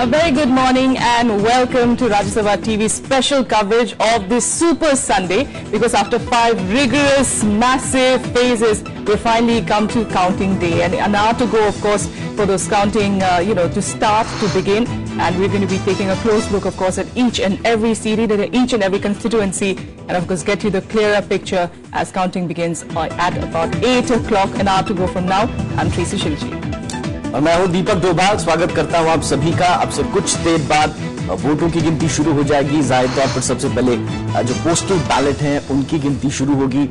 A very good morning and welcome to Rajya Sabha TV's special coverage of this Super Sunday, because after 5 rigorous, massive phases, we finally come to counting day, and an hour to go, of course, for those counting, to start, to begin. And we're going to be taking a close look, of course, at each and every seat, at each and every constituency, and of course get you the clearer picture as counting begins at about 8 o'clock, an hour to go from now. I'm Tracy Shilji. और मैं हूं दीपक डोभाल। स्वागत करता हूं आप सभी का। अब से कुछ देर बाद वोटों की गिनती शुरू हो जाएगी। जाहिर तौर पर सबसे पहले जो पोस्टल बैलेट हैं उनकी गिनती शुरू होगी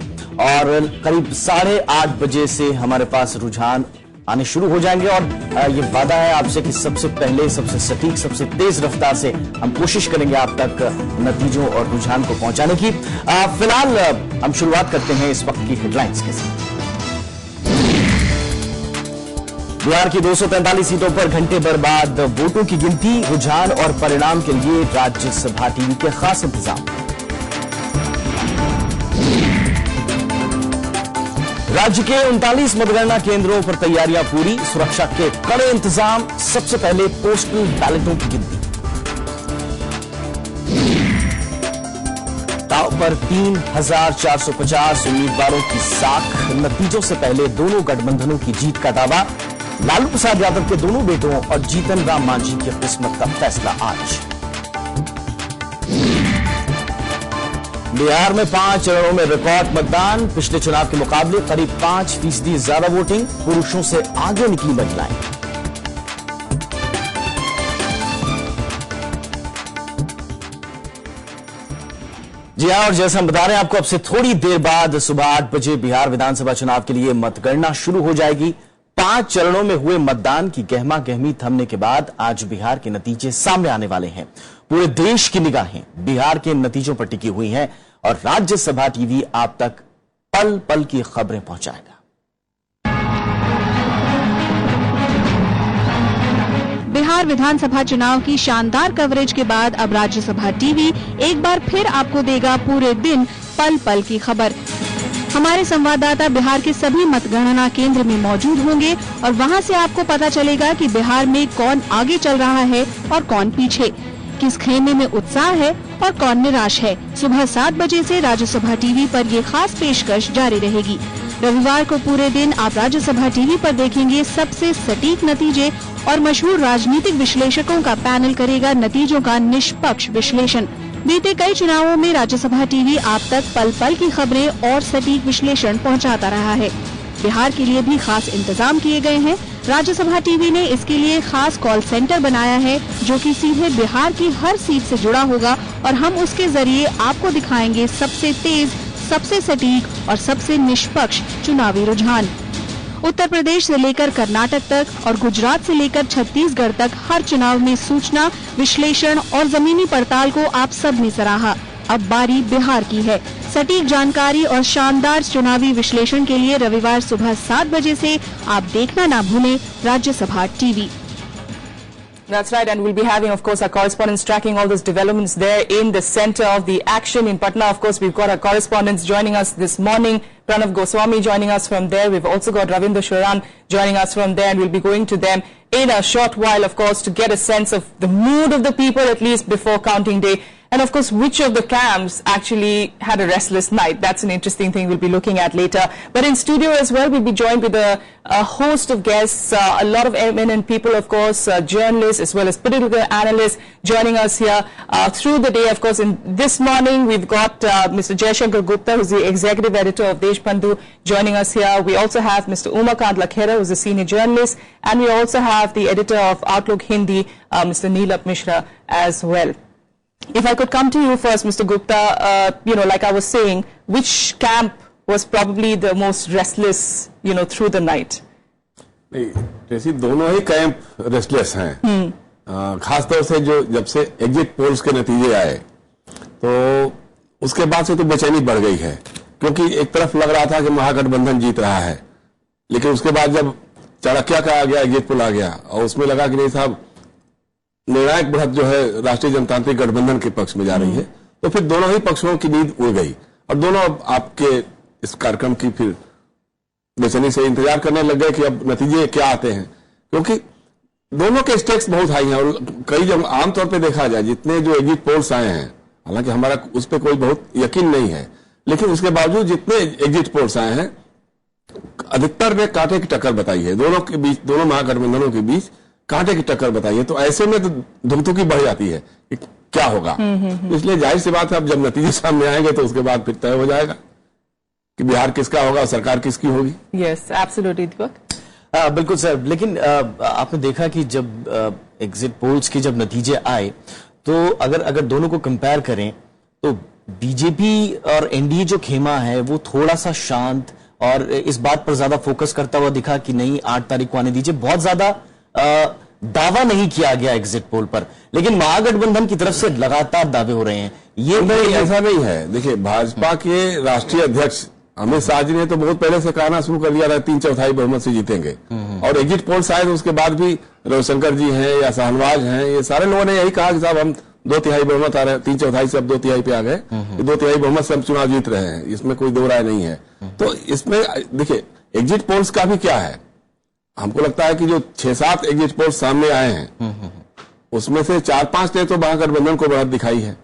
और करीब 8:30 बजे से हमारे पास रुझान आने शुरू हो जाएंगे। और ये वादा है आपसे कि सबसे पहले, सबसे सटीक, सबसे तेज रफ्तार से हम कोशिश करेंगे आप तक नतीजों और रुझान को पहुंचाने की। फिलहाल हम शुरुआत करते हैं इस वक्त की हेडलाइंस के साथ। बिहार की 243 सीटों पर घंटे भर बाद वोटों की गिनती, रुझान और परिणाम के लिए राज्यसभा टीवी के खास इंतजाम। राज्य के 39 मतगणना केंद्रों पर तैयारियां पूरी, सुरक्षा के कड़े इंतजाम। सबसे पहले पोस्टल बैलेटों की गिनती। दांव पर 3,450 उम्मीदवारों की साख। नतीजों से पहले दोनों गठबंधनों की जीत का दावा। लालू प्रसाद यादव के दोनों बेटों और जीतन राम मांझी की किस्मत का फैसला आज। बिहार में 5 चरणों में रिकॉर्ड मतदान। पिछले चुनाव के मुकाबले करीब 5% ज्यादा वोटिंग। पुरुषों से आगे निकली महिलाएं। जी हां, और जैसा हम बता रहे हैं आपको, अब से थोड़ी देर बाद सुबह 8 बजे बिहार विधानसभा चुनाव के लिए मतगणना शुरू हो जाएगी। 5 चरणों में हुए मतदान की गहमा गहमी थमने के बाद आज बिहार के नतीजे सामने आने वाले हैं। पूरे देश की निगाहें बिहार के नतीजों पर टिकी हुई हैं और राज्यसभा टीवी आप तक पल पल की खबरें पहुंचाएगा। बिहार विधानसभा चुनाव की शानदार कवरेज के बाद अब राज्यसभा टीवी एक बार फिर आपको देगा पूरे दिन पल पल की खबर। हमारे संवाददाता बिहार के सभी मतगणना केंद्र में मौजूद होंगे और वहां से आपको पता चलेगा कि बिहार में कौन आगे चल रहा है और कौन पीछे, किस खेमे में उत्साह है और कौन निराश है। सुबह 7 बजे से राज्यसभा टीवी पर ये खास पेशकश जारी रहेगी। रविवार को पूरे दिन आप राज्यसभा टीवी पर देखेंगे सबसे सटीक नतीजे और मशहूर राजनीतिक विश्लेषकों का पैनल करेगा नतीजों का निष्पक्ष विश्लेषण। बीते कई चुनावों में राज्यसभा टीवी आप तक पल पल की खबरें और सटीक विश्लेषण पहुंचाता रहा है। बिहार के लिए भी खास इंतजाम किए गए हैं। राज्यसभा टीवी ने इसके लिए खास कॉल सेंटर बनाया है जो कि सीधे बिहार की हर सीट से जुड़ा होगा और हम उसके जरिए आपको दिखाएंगे सबसे तेज, सबसे सटीक और सबसे निष्पक्ष चुनावी रुझान। उत्तर प्रदेश से लेकर कर्नाटक तक और गुजरात से लेकर छत्तीसगढ़ तक हर चुनाव में सूचना, विश्लेषण और जमीनी पड़ताल को आप सब ने सराहा। अब बारी बिहार की है। सटीक जानकारी और शानदार चुनावी विश्लेषण के लिए रविवार सुबह 7 बजे से आप देखना ना भूलें Rajya Sabha TV. That's right, and we'll be having, of course, our correspondents tracking all those developments there in the center of the action in Patna. Of course, we've got our correspondents joining us this morning. Pranav Goswami joining us from there. We've also got Ravindra Sharan joining us from there, and we'll be going to them in a short while, of course, to get a sense of the mood of the people, at least before counting day. And of course, which of the camps actually had a restless night? That's an interesting thing we'll be looking at later. But in studio as well, we'll be joined with a host of guests, a lot of eminent people, of course, journalists as well as political analysts joining us here through the day. Of course, in this morning, we've got Mr. Jaishankar Gupta, who's the executive editor of Deshbandhu, joining us here. We also have Mr. Umakant Lakhera, who's a senior journalist, and we also have the editor of Outlook Hindi, Mr. Neelap Mishra as well. If I could come to you first, Mr. Gupta, like I was saying, which camp was probably the most restless, through the night? नहीं, जैसे दोनों ही camp restless हैं। खासतौर से जब से exit polls के नतीजे आए तो उसके बाद से तो बेचैनी बढ़ गई है, क्योंकि एक तरफ लग रहा था कि महागठबंधन जीत रहा है, लेकिन उसके बाद जब चाणक्य का आ गया, एग्जिट पोल आ गया और उसमें लगा कि नहीं साहब, निर्णायक बढ़त जो है राष्ट्रीय जनतांत्रिक गठबंधन के पक्ष में जा रही है, तो फिर दोनों ही पक्षों की नींद उड़ गई और दोनों अब आपके इस कार्यक्रम की फिर बेचैनी से इंतजार करने लग गए कि अब नतीजे क्या आते हैं, क्योंकि दोनों के स्टेक्स बहुत हाई हैं और कई जब आमतौर पे देखा जाए जितने जो एग्जिट पोल्स आए हैं, हालांकि हमारा उस पर कोई बहुत यकीन नहीं है, लेकिन उसके बावजूद जितने एग्जिट पोल्स आए हैं अधिकतर ने कांटे की टक्कर बताई है दोनों के बीच, दोनों महागठबंधनों के बीच कांटे की टक्कर बताई है। तो ऐसे में तो धुकधुकी बढ़ जाती है कि क्या होगा। इसलिए जाहिर सी बात है अब जब नतीजे सामने आएंगे तो उसके बाद फिर तय हो जाएगा कि बिहार किसका होगा, सरकार किसकी होगी। यस, एब्सोल्युटली दीपक। बिल्कुल सर, लेकिन आपने देखा कि जब एग्जिट पोल्स के जब नतीजे आए तो अगर दोनों को कंपेयर करें तो बीजेपी और एनडीए जो खेमा है वो थोड़ा सा शांत और इस बात पर ज्यादा फोकस करता हुआ दिखा कि नहीं 8 तारीख को आने दीजिए। बहुत ज्यादा दावा नहीं किया गया एग्जिट पोल पर, लेकिन महागठबंधन की तरफ से लगातार दावे हो रहे हैं। ये नहीं, ऐसा नहीं है। देखिए, भाजपा के राष्ट्रीय अध्यक्ष अमित शाह जी ने तो बहुत पहले से कहना शुरू कर दिया था 3/4 बहुमत से जीतेंगे, और एग्जिट पोल्स आए तो उसके बाद भी रविशंकर जी हैं या शाहनवाज हैं, ये सारे लोगों ने यही कहा कि साहब हम 2/3 बहुमत आ रहे हैं, 3/4 से अब 2/3 पे आ गए, 2/3 बहुमत से हम चुनाव जीत रहे हैं, इसमें कोई दो राय नहीं है। तो इसमें देखिए एग्जिट पोल्स का भी क्या है, हमको लगता है कि जो 6-7 एग्जिट पोल्स सामने आए हैं उसमें से 4-5 ने तो महागठबंधन को बढ़त दिखाई है।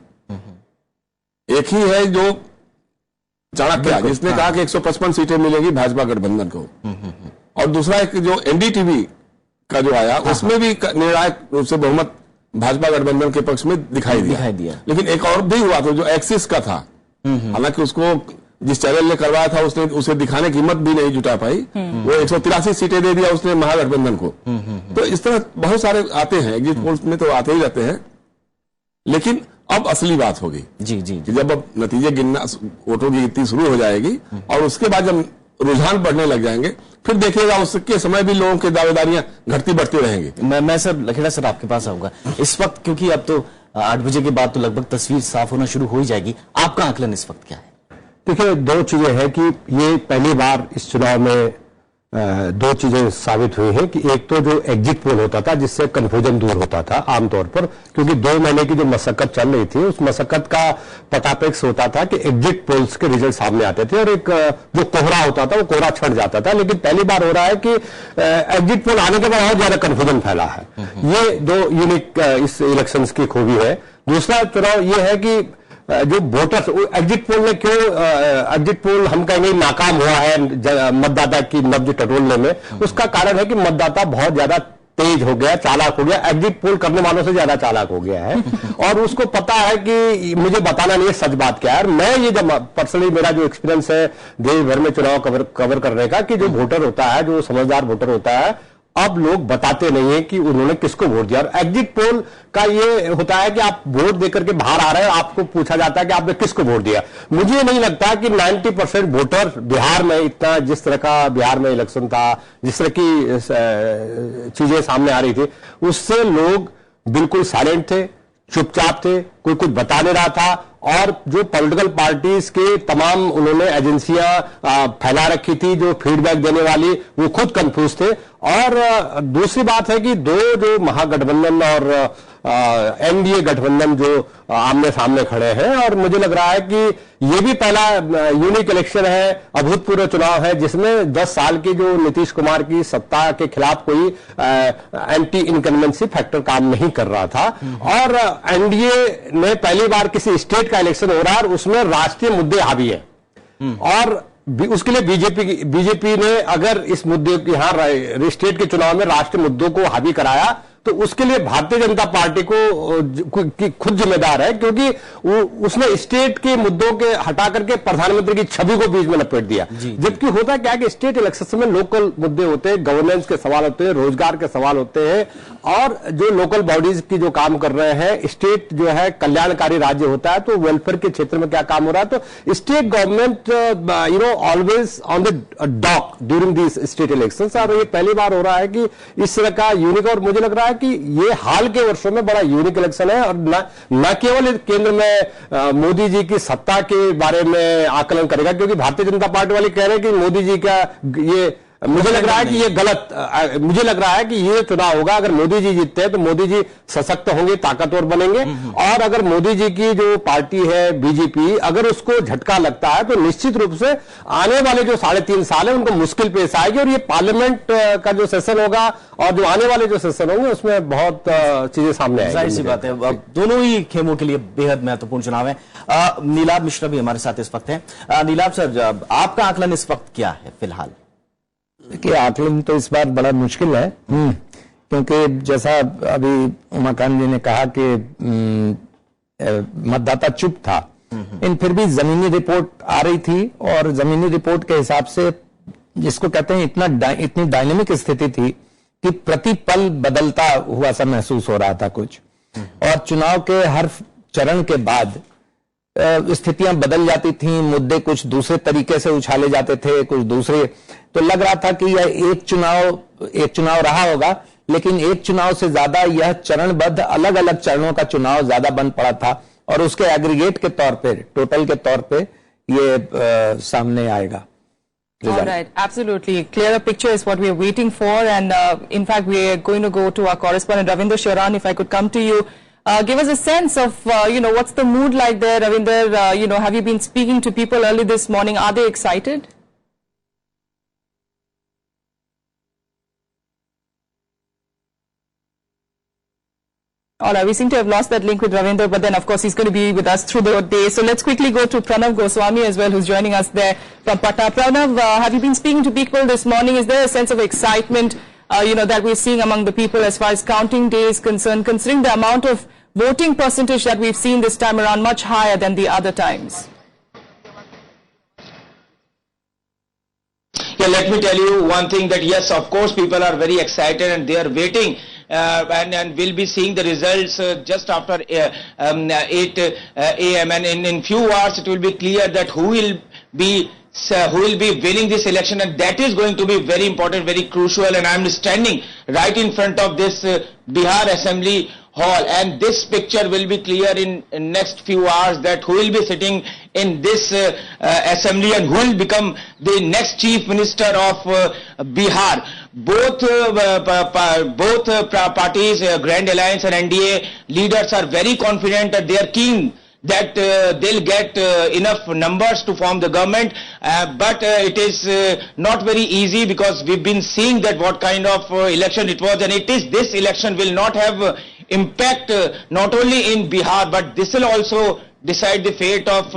एक ही है जो चाणक्य जिसने कहा कि 155 सीटें मिलेगी भाजपा गठबंधन को, और दूसरा एक जो एनडीटीवी का जो आया उसमें भी निर्णायक रूप से बहुमत भाजपा गठबंधन के पक्ष में दिखाई दिया। लेकिन एक और भी हुआ था जो एक्सिस का था, हालांकि उसको जिस चैनल ने करवाया था उसने उसे दिखाने की हिम्मत भी नहीं जुटा पाई, वो 183 सीटें दे दिया उसने महागठबंधन को। तो इस तरह बहुत सारे आते हैं, एग्जिट पोल्स में तो आते ही रहते हैं। लेकिन अब असली बात होगी जी कि जब अब नतीजे गिनना, वोटों की गिनती शुरू हो जाएगी और उसके बाद जब रुझान बढ़ने लग जाएंगे फिर देखिएगा उसके समय भी लोगों की दावेदारियां घटती बढ़ती रहेंगी। मैं सर लखेड़ा सर आपके पास आऊंगा इस वक्त, क्योंकि अब तो 8 बजे के बाद तो लगभग तस्वीर साफ होना शुरू हो ही जाएगी। आपका आकलन इस वक्त क्या है? देखिए, दो चीजें हैं कि ये पहली बार इस चुनाव में दो चीजें साबित हुई हैं कि एक तो जो एग्जिट पोल होता था जिससे कंफ्यूजन दूर होता था आमतौर पर, क्योंकि 2 महीने की जो मशक्कत चल रही थी उस मशक्कत का पटापेक्स होता था कि एग्जिट पोल्स के रिजल्ट सामने आते थे और एक जो कोहरा होता था वो कोहरा छट जाता था। लेकिन पहली बार हो रहा है कि एग्जिट पोल आने के बाद और ज्यादा कंफ्यूजन फैला है। ये दो यूनिक इस इलेक्शन की खूबी है। दूसरा चुनाव ये है कि जो वोटर्स एग्जिट पोल में क्यों एग्जिट पोल हम कहेंगे नाकाम हुआ है मतदाता की नब्ज टटोलने में, उसका कारण है कि मतदाता बहुत ज्यादा तेज हो गया, चालाक हो गया, एग्जिट पोल करने वालों से ज्यादा चालाक हो गया है और उसको पता है कि मुझे बताना नहीं है सच बात क्या है। मैं ये जब पर्सनली मेरा जो एक्सपीरियंस है देश भर में चुनाव कवर करने का, कि जो वोटर होता है, जो समझदार वोटर होता है, अब लोग बताते नहीं है कि उन्होंने किसको वोट दिया। और एग्जिट पोल का ये होता है कि आप वोट देकर के बाहर आ रहे हैं, आपको पूछा जाता है कि आपने किसको वोट दिया। मुझे नहीं लगता कि 90% वोटर बिहार में इतना, जिस तरह का बिहार में इलेक्शन था, जिस तरह की चीजें सामने आ रही थी, उससे लोग बिल्कुल साइलेंट थे, चुपचाप थे, कोई कुछ बता नहीं रहा था। और जो पॉलिटिकल पार्टीज के तमाम उन्होंने एजेंसियां फैला रखी थी जो फीडबैक देने वाली, वो खुद कंफ्यूज थे। और दूसरी बात है कि दो जो महागठबंधन और एनडीए गठबंधन जो आमने सामने खड़े हैं, और मुझे लग रहा है कि ये भी पहला यूनिक इलेक्शन है, अभूतपूर्व चुनाव है, जिसमें 10 साल की जो नीतीश कुमार की सत्ता के खिलाफ कोई एंटी इनकम्बेंसी फैक्टर काम नहीं कर रहा था। और एनडीए में पहली बार किसी स्टेट का इलेक्शन हो रहा है और उसमें राष्ट्रीय मुद्दे हावी है, और उसके लिए बीजेपी ने अगर इस मुद्दे की, यहां स्टेट के चुनाव में राष्ट्रीय मुद्दों को हावी कराया, तो उसके लिए भारतीय जनता पार्टी को खुद जिम्मेदार है, क्योंकि उसने स्टेट के मुद्दों के हटा करके प्रधानमंत्री की छवि को बीच में लपेट दिया। जबकि होता क्या है कि स्टेट इलेक्शन में लोकल मुद्दे होते हैं, गवर्नेंस के सवाल होते हैं, रोजगार के सवाल होते हैं, और जो लोकल बॉडीज की जो काम कर रहे हैं, स्टेट जो है कल्याणकारी राज्य होता है, तो वेलफेयर के क्षेत्र में क्या काम हो रहा है, तो state government always on the dock during these state elections. और ये पहली बार हो रहा है कि इस तरह का यूनिक, और मुझे लग रहा है कि ये हाल के वर्षों में बड़ा यूनिक इलेक्शन है। और न केवल केंद्र में मोदी जी की सत्ता के बारे में आकलन करेगा, क्योंकि भारतीय जनता पार्टी वाले कह रहे हैं कि मोदी जी का ये मुझे लग रहा है कि ये गलत, मुझे लग रहा है कि ये चुनाव होगा अगर मोदी जी जीतते हैं तो मोदी जी सशक्त होंगे, ताकतवर बनेंगे, और अगर मोदी जी की जो पार्टी है बीजेपी, अगर उसको झटका लगता है तो निश्चित रूप से आने वाले जो 3.5 साल है उनको मुश्किल पेश आएगी, और ये पार्लियामेंट का जो सेशन होगा और जो आने वाले जो सेशन होंगे उसमें बहुत चीजें सामने आएंगी। जाहिर सी बात है, दोनों ही खेमों के लिए बेहद महत्वपूर्ण चुनाव है। नीलाभ मिश्रा भी हमारे साथ इस वक्त हैं। नीलाभ सर, आपका आकलन इस वक्त क्या है फिलहाल? देखिए, आकलन तो इस बार बड़ा मुश्किल है, क्योंकि जैसा अभी उमाकांत जी ने कहा कि मतदाता चुप था, इन फिर भी जमीनी रिपोर्ट आ रही थी, और जमीनी रिपोर्ट के हिसाब से जिसको कहते हैं इतनी डायनेमिक स्थिति थी कि प्रति पल बदलता हुआ सा महसूस हो रहा था कुछ, और चुनाव के हर चरण के बाद स्थितियां बदल जाती थीं, मुद्दे कुछ दूसरे तरीके से उछाले जाते थे, कुछ दूसरे, तो लग रहा था कि यह एक चुनाव रहा होगा, लेकिन एक चुनाव से ज्यादा यह चरणबद्ध अलग अलग चरणों का चुनाव ज्यादा बन पड़ा था, और उसके एग्रीगेट के तौर पे, टोटल के तौर पे ये सामने आएगा। All right, absolutely. Clearer picture is what we are waiting for, and in fact, we are going to go to our correspondent Ravinder Sharan. If I could come to you, give us a sense of, what's the mood like there, Ravinder? Have you been speaking to people early this morning? Are they excited? All right, we seem to have lost that link with Ravinder, but then of course he's going to be with us through the day. So let's quickly go to Pranav Goswami as well, who's joining us there from Patna. Pranav, have you been speaking to people this morning? Is there a sense of excitement, that we're seeing among the people as far as counting day is concerned, considering the amount of voting percentage that we've seen this time around, much higher than the other times? Yeah, let me tell you one thing, that yes, of course, people are very excited and they are waiting. And we'll be seeing the results just after 8 a.m. and in few hours it will be clear that who will be winning this election, and that is going to be very important, very crucial. And I am standing right in front of this Bihar Assembly Hall, and this picture will be clear in next few hours, that who will be sitting in this assembly and who will become the next chief minister of Bihar. Both parties, Grand Alliance and NDA leaders are very confident that they are keen that they'll get enough numbers to form the government, but it is not very easy, because we've been seeing that what kind of election it was, and this election will not have impact not only in Bihar, but this will also decide the fate of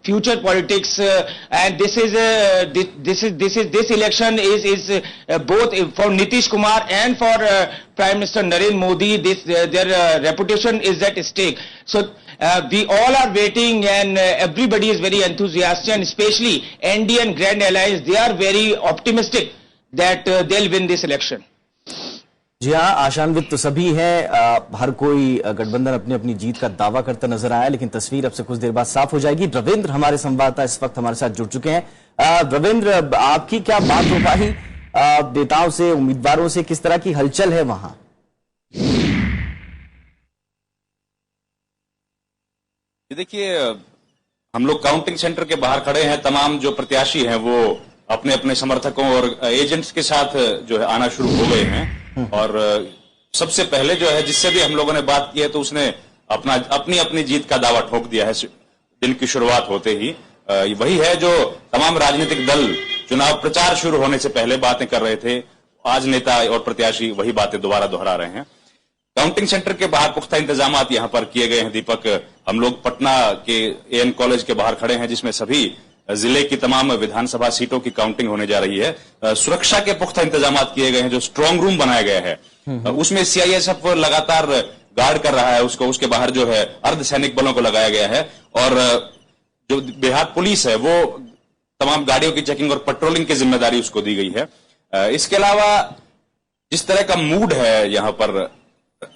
future politics, and this election is both for Nitish Kumar and for Prime Minister Narendra Modi. Their reputation is at stake. So we all are waiting, and everybody is very enthusiastic, and especially NDA and Grand Alliance, they are very optimistic that they'll win this election. जी हाँ, आशान्वित तो सभी हैं, हर कोई गठबंधन अपनी अपनी जीत का दावा करता नजर आया, लेकिन तस्वीर अब से कुछ देर बाद साफ हो जाएगी। रविंद्र हमारे संवाददाता इस वक्त हमारे साथ जुड़ चुके हैं। रविंद्र, आपकी क्या बात हो पाई नेताओं से, उम्मीदवारों से, किस तरह की हलचल है वहां? देखिए, हम लोग काउंटिंग सेंटर के बाहर खड़े हैं, तमाम जो प्रत्याशी हैं वो अपने अपने समर्थकों और एजेंट्स के साथ जो है आना शुरू हो गए हैं, और सबसे पहले जो है जिससे भी हम लोगों ने बात की है तो उसने अपनी अपनी जीत का दावा ठोक दिया है दिन की शुरुआत होते ही। वही है जो तमाम राजनीतिक दल चुनाव प्रचार शुरू होने से पहले बातें कर रहे थे, आज नेता और प्रत्याशी वही बातें दोबारा दोहरा रहे हैं। काउंटिंग सेंटर के बाहर पुख्ता इंतजाम यहां पर किए गए हैं। दीपक, हम लोग पटना के एएन कॉलेज के बाहर खड़े हैं, जिसमें सभी जिले की तमाम विधानसभा सीटों की काउंटिंग होने जा रही है। सुरक्षा के पुख्ता इंतजाम किए गए हैं, जो स्ट्रांग रूम बनाया गया है उसमें सीआईएसएफ लगातार गार्ड कर रहा है उसको, उसके बाहर जो है अर्धसैनिक बलों को लगाया गया है, और जो बिहार पुलिस है वो तमाम गाड़ियों की चेकिंग और पेट्रोलिंग की जिम्मेदारी उसको दी गई है। इसके अलावा जिस तरह का मूड है यहां पर,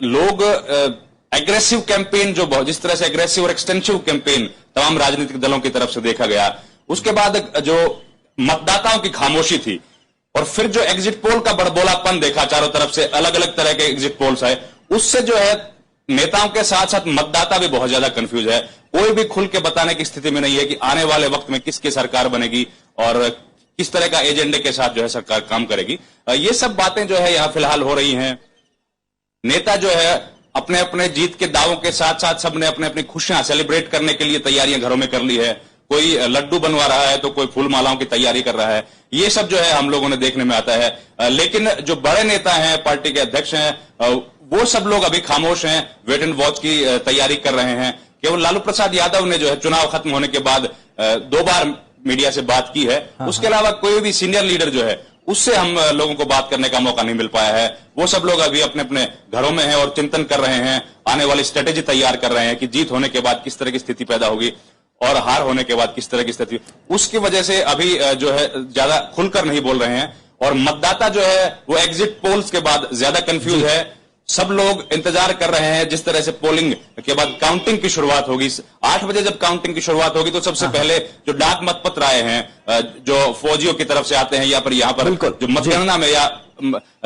लोग एग्रेसिव कैंपेन जिस तरह से एग्रेसिव और एक्सटेंसिव कैंपेन तमाम राजनीतिक दलों की तरफ से देखा गया, उसके बाद जो मतदाताओं की खामोशी थी और फिर जो एग्जिट पोल का बड़बोलापन देखा, चारों तरफ से अलग अलग तरह के एग्जिट पोल्स आए, उससे जो है नेताओं के साथ साथ मतदाता भी बहुत ज्यादा कंफ्यूज है। कोई भी खुल के बताने की स्थिति में नहीं है कि आने वाले वक्त में किसकी सरकार बनेगी और किस तरह का एजेंडे के साथ जो है सरकार काम करेगी। ये सब बातें जो है यहाँ फिलहाल हो रही हैं। नेता जो है अपने अपने जीत के दावों के साथ साथ सबने अपने अपनी खुशियां सेलिब्रेट करने के लिए तैयारियां घरों में कर ली है। कोई लड्डू बनवा रहा है तो कोई फूल मालाओं की तैयारी कर रहा है। ये सब जो है हम लोगों ने देखने में आता है। लेकिन जो बड़े नेता हैं, पार्टी के अध्यक्ष हैं, वो सब लोग अभी खामोश हैं, वेट एंड वॉच की तैयारी कर रहे हैं। केवल लालू प्रसाद यादव ने जो है चुनाव खत्म होने के बाद 2 बार मीडिया से बात की है। उसके अलावा कोई भी सीनियर लीडर जो है उससे हम लोगों को बात करने का मौका नहीं मिल पाया है। वो सब लोग अभी अपने अपने घरों में हैं और चिंतन कर रहे हैं, आने वाली स्ट्रेटेजी तैयार कर रहे हैं कि जीत होने के बाद किस तरह की स्थिति पैदा होगी और हार होने के बाद किस तरह की स्थिति। उसकी वजह से अभी जो है ज्यादा खुलकर नहीं बोल रहे हैं और मतदाता जो है वो एग्जिट पोल्स के बाद ज्यादा कंफ्यूज है। सब लोग इंतजार कर रहे हैं जिस तरह से पोलिंग के बाद काउंटिंग की शुरुआत होगी। 8 बजे जब काउंटिंग की शुरुआत होगी तो सबसे पहले जो डाक मतपत्र आए हैं, जो फौजियों की तरफ से आते हैं या पर यहाँ पर जो मतगणना में या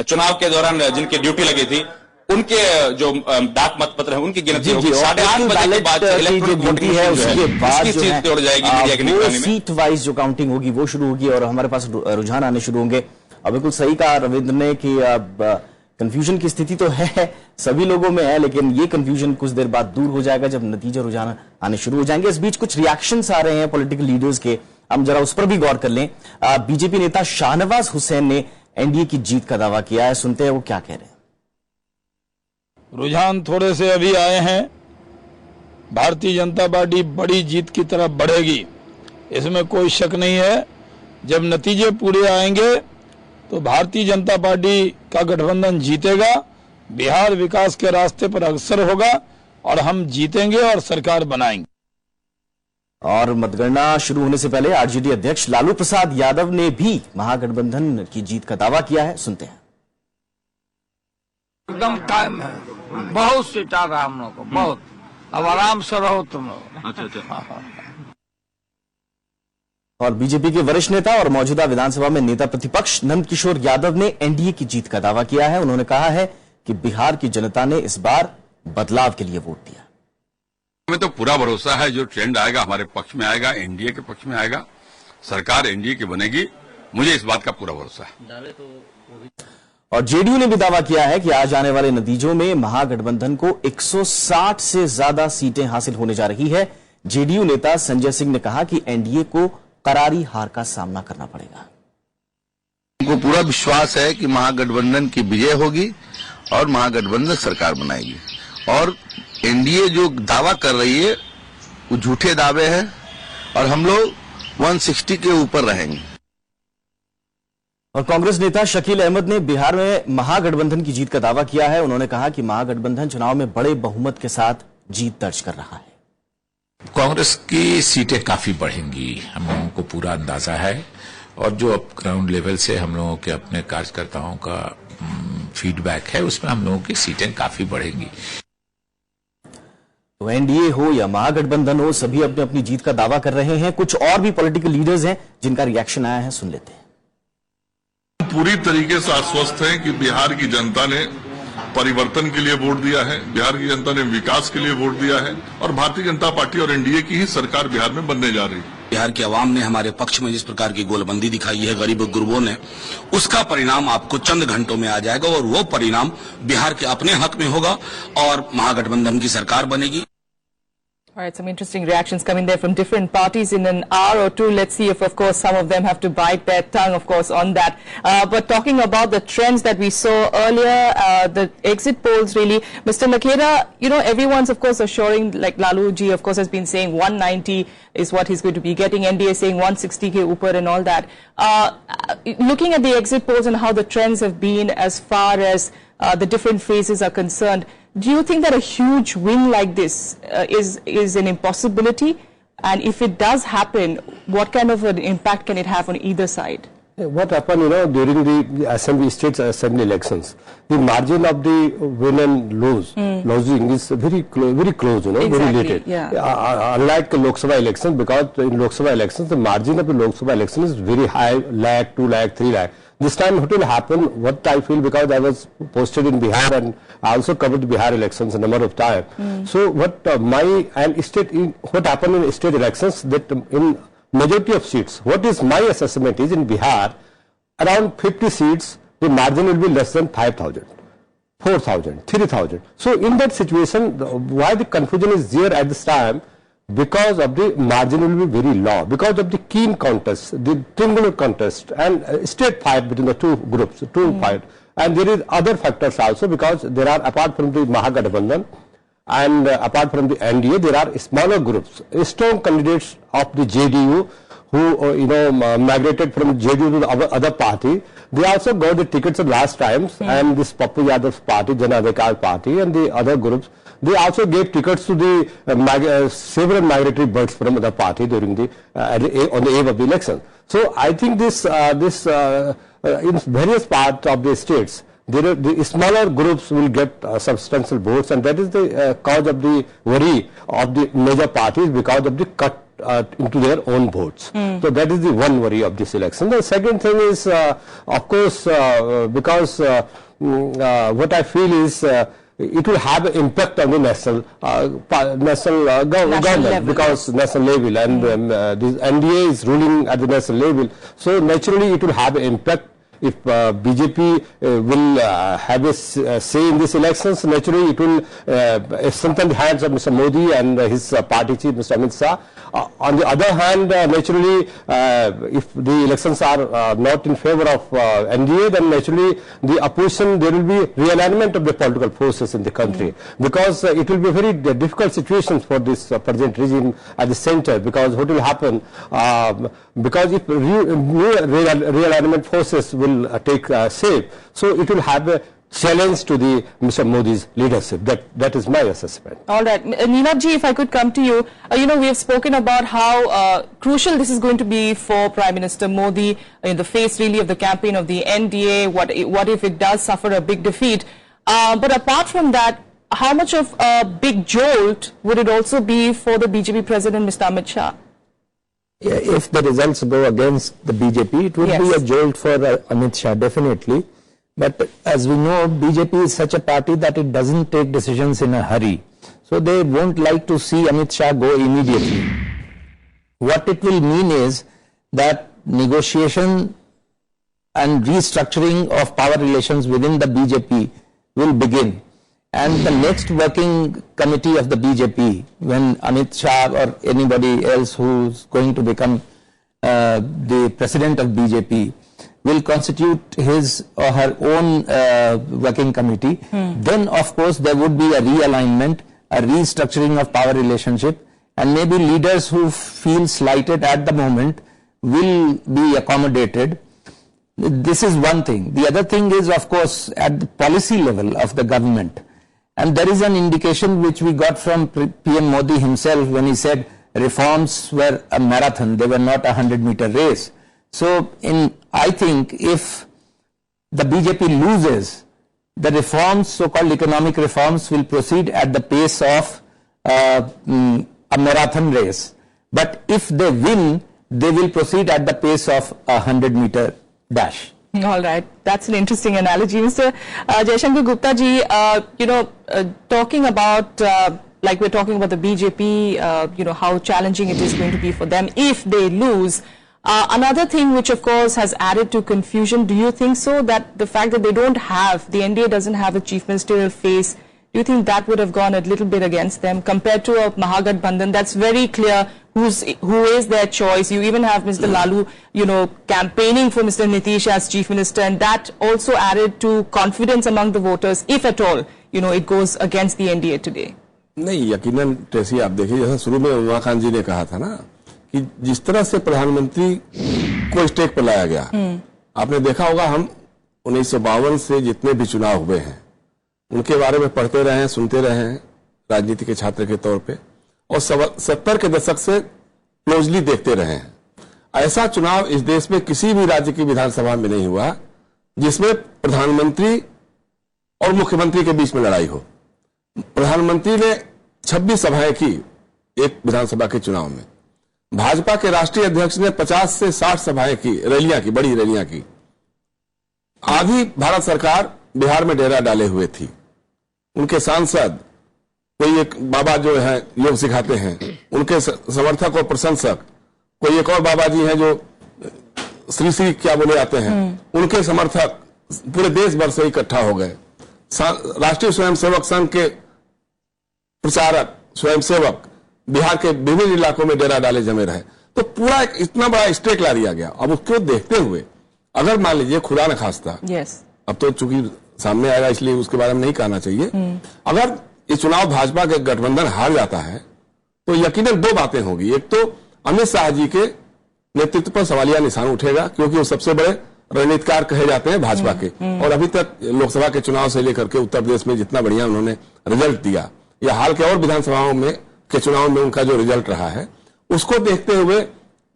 चुनाव के दौरान जिनकी ड्यूटी लगी थी, उनके जो डाक मतपत्र हैं उनकी गिनती होगी। 8:30 बजे के बाद इलेक्ट्रॉनिक वोटिंग है, उसके बाद चीज तोड़ जाएगी मीडिया की निगरानी में। सीट वाइज जो काउंटिंग होगी वो शुरू होगी और हमारे पास रुझान आने शुरू होंगे। अब बिल्कुल सही कहा रविंद्र ने कि अब कंफ्यूजन की स्थिति तो है, सभी लोगों में है, लेकिन ये कंफ्यूजन कुछ देर बाद दूर हो जाएगा जब नतीजे रुझान आने शुरू हो जाएंगे। इस बीच कुछ रिएक्शंस आ रहे हैं पॉलिटिकल लीडर्स के, हम जरा उस पर भी गौर कर लें। बीजेपी नेता शाहनवाज हुसैन ने एनडीए की जीत का दावा किया है, सुनते हैं वो क्या कह रहे हैं। रुझान थोड़े से अभी आए हैं, भारतीय जनता पार्टी बड़ी जीत की तरफ बढ़ेगी, इसमें कोई शक नहीं है। जब नतीजे पूरे आएंगे तो भारतीय जनता पार्टी का गठबंधन जीतेगा, बिहार विकास के रास्ते पर अग्रसर होगा और हम जीतेंगे और सरकार बनाएंगे। और मतगणना शुरू होने से पहले आरजेडी अध्यक्ष लालू प्रसाद यादव ने भी महागठबंधन की जीत का दावा किया है, सुनते हैं। एकदम टाइम है, बहुत सीट आ रहा हम लोग को, बहुत। अब आराम से रहो तुम लोग। अच्छा। और बीजेपी के वरिष्ठ नेता और मौजूदा विधानसभा में नेता प्रतिपक्ष नंद किशोर यादव ने एनडीए की जीत का दावा किया है। उन्होंने कहा है कि बिहार की जनता ने इस बार बदलाव के लिए वोट दिया। हमें तो पूरा भरोसा है जो ट्रेंड आएगा हमारे पक्ष में आएगा, एनडीए के पक्ष में आएगा, सरकार एनडीए की बनेगी, मुझे इस बात का पूरा भरोसा है। और जेडीयू ने भी दावा किया है कि आज आने वाले नतीजों में महागठबंधन को 160 से ज्यादा सीटें हासिल होने जा रही है। जेडीयू नेता संजय सिंह ने कहा कि एनडीए को करारी हार का सामना करना पड़ेगा। उनको पूरा विश्वास है कि महागठबंधन की विजय होगी और महागठबंधन सरकार बनाएगी और एनडीए जो दावा कर रही है वो झूठे दावे हैं और हम लोग 160 के ऊपर रहेंगे। और कांग्रेस नेता शकील अहमद ने बिहार में महागठबंधन की जीत का दावा किया है। उन्होंने कहा कि महागठबंधन चुनाव में बड़े बहुमत के साथ जीत दर्ज कर रहा है। कांग्रेस की सीटें काफी बढ़ेंगी, हम लोगों को पूरा अंदाजा है और जो अब ग्राउंड लेवल से हम लोगों के अपने कार्यकर्ताओं का फीडबैक है उसमें हम लोगों की सीटें काफी बढ़ेंगी। तो एनडीए हो या महागठबंधन हो, सभी अपनी अपनी जीत का दावा कर रहे हैं। कुछ और भी पॉलिटिकल लीडर्स हैं जिनका रिएक्शन आया है, सुन लेते हैं। पूरी तरीके से आश्वस्त हैं कि बिहार की जनता ने परिवर्तन के लिए वोट दिया है, बिहार की जनता ने विकास के लिए वोट दिया है और भारतीय जनता पार्टी और एनडीए की ही सरकार बिहार में बनने जा रही है। बिहार की आवाम ने हमारे पक्ष में जिस प्रकार की गोलबंदी दिखाई है गरीब गुरबों ने, उसका परिणाम आपको चंद घंटों में आ जाएगा और वो परिणाम बिहार के अपने हक में होगा और महागठबंधन की सरकार बनेगी। All right, some interesting reactions coming there from different parties in an hour or two. Let's see if, of course, some of them have to bite their tongue, of course, on that. But talking about the trends that we saw earlier, the exit polls really, Mr. Nakeda, you know, everyone's, of course, assuring, like Lalu ji, of course, has been saying 190 is what he's going to be getting, NDA saying 160 ke upar and all that. Looking at the exit polls and how the trends have been as far as the different phases are concerned, do you think that a huge win like this is an impossibility? And if it does happen, what kind of an impact can it have on either side? What happened, you know, during the assembly, state assembly elections, the margin of the win and losing is very close, you know, exactly, very little. Yeah. Unlike Lok Sabha elections, because in Lok Sabha elections, the margin of the Lok Sabha election is very high, lakh, 2 lakh, 3 lakh. This time what will happen, what I feel, because I was posted in Bihar and I also covered the Bihar elections a number of times. So what what happened in state elections, that in majority of seats. What is my assessment is in Bihar, around 50 seats, the margin will be less than 5,000. 4,000, 3,000. So in that situation, why the confusion is there at this time? Because of the margin will be very low, because of the keen contest, the triangular contest, and straight fight between the two groups, fight. And there is other factors also, because there are, apart from the Mahagathbandhan and apart from the NDA, there are smaller groups, strong candidates of the JDU who migrated from JDU to the other party. They also got the tickets of last times, and this Pappu Yadav's party, Jan Adhikar party, and the other groups, they also gave tickets to the several migratory birds from other party during the on the eve of the election. So I think this in various parts of the states, the smaller groups will get substantial votes, and that is the cause of the worry of the major parties, because of the cut into their own votes. So that is the one worry of this election. The second thing is, of course, because what I feel is it will have an impact on the national government level, because national level, and this NDA is ruling at the national level. So naturally it will have an impact. If BJP will have a say in these elections, naturally it will strengthen the hands of Mr. Modi and his party chief, Mr. Amit Shah. On the other hand, naturally, if the elections are not in favor of NDA, then naturally the opposition, there will be realignment of the political forces in the country, because it will be a very difficult situation for this present regime at the center, because what will happen, because if new realignment forces will take shape, so it will have a challenge to the Mr. Modi's leadership. That is my assessment. All right. Ninath ji, if I could come to you. We have spoken about how crucial this is going to be for Prime Minister Modi in the face really of the campaign of the NDA. What if it does suffer a big defeat? But apart from that, how much of a big jolt would it also be for the BJP President, Mr. Amit Shah? Yeah, if the results go against the BJP, it would be a jolt for Amit Shah, definitely. But as we know, BJP is such a party that it doesn't take decisions in a hurry. So they won't like to see Amit Shah go immediately. What it will mean is that negotiation and restructuring of power relations within the BJP will begin. And the next working committee of the BJP, when Amit Shah or anybody else who's going to become the president of BJP, will constitute his or her own working committee, then of course there would be a realignment, a restructuring of power relationship, and maybe leaders who feel slighted at the moment will be accommodated. This is one thing. The other thing is, of course, at the policy level of the government. And there is an indication which we got from PM Modi himself when he said reforms were a marathon, they were not a 100-meter race. So I think if the BJP loses, the reforms, so-called economic reforms, will proceed at the pace of a marathon race. But if they win, they will proceed at the pace of a 100-meter dash. All right. That's an interesting analogy. Mr. Jaishankar Gupta ji, talking about, like we're talking about the BJP, how challenging it is going to be for them if they lose. Another thing which, of course, has added to confusion, do you think so, that the fact that they don't have, the NDA doesn't have a chief ministerial face, do you think that would have gone a little bit against them compared to a Mahagathbandhan? That's very clear who is their choice. You even have Mr. Lalu, campaigning for Mr. Nitish as chief minister, and that also added to confidence among the voters, if at all, it goes against the NDA today. नहीं, यकीनन Tracy आप देखिए, जैसा शुरू में उमा खान जी ने कहा था ना, कि जिस तरह से प्रधानमंत्री को स्टेज पर लाया गया, आपने देखा होगा, हम 1952 से जितने भी चुनाव हुए हैं उनके बारे में पढ़ते रहे हैं, सुनते रहे हैं राजनीति के छात्र के तौर पे, और 70 के दशक से क्लोजली देखते रहे हैं। ऐसा चुनाव इस देश में किसी भी राज्य की विधानसभा में नहीं हुआ जिसमें प्रधानमंत्री और मुख्यमंत्री के बीच में लड़ाई हो। प्रधानमंत्री ने 26 सभाएं की एक विधानसभा के चुनाव में, भाजपा के राष्ट्रीय अध्यक्ष ने 50 से 60 सभाएं की, रैलियां की, बड़ी रैलियां की। आधी भारत सरकार बिहार में डेरा डाले हुए थी। उनके सांसद, कोई एक बाबा जो है योग सिखाते हैं, उनके समर्थक और प्रशंसक कोई एक और बाबा जी हैं जो श्री श्री क्या बोले जाते हैं, उनके समर्थक पूरे देश भर से इकट्ठा हो गए। राष्ट्रीय स्वयंसेवक संघ के प्रचारक स्वयंसेवक बिहार के विभिन्न इलाकों में डेरा डाले जमे रहे। तो पूरा एक इतना बड़ा स्टेक ला दिया गया। अब उसको देखते हुए अगर मान लीजिए खुदा न खास्ता, अब तो चूंकि सामने आएगा इसलिए उसके बारे में नहीं कहना चाहिए, अगर ये चुनाव भाजपा के गठबंधन हार जाता है तो यकीनन दो बातें होगी। एक तो अमित शाह जी के नेतृत्व पर सवालिया निशान उठेगा, क्योंकि वो सबसे बड़े रणनीतिकार कहे जाते हैं भाजपा के, और अभी तक लोकसभा के चुनाव से लेकर के उत्तर प्रदेश में जितना बढ़िया उन्होंने रिजल्ट दिया, या हाल के और विधानसभाओं में के चुनाव में उनका जो रिजल्ट रहा है, उसको देखते हुए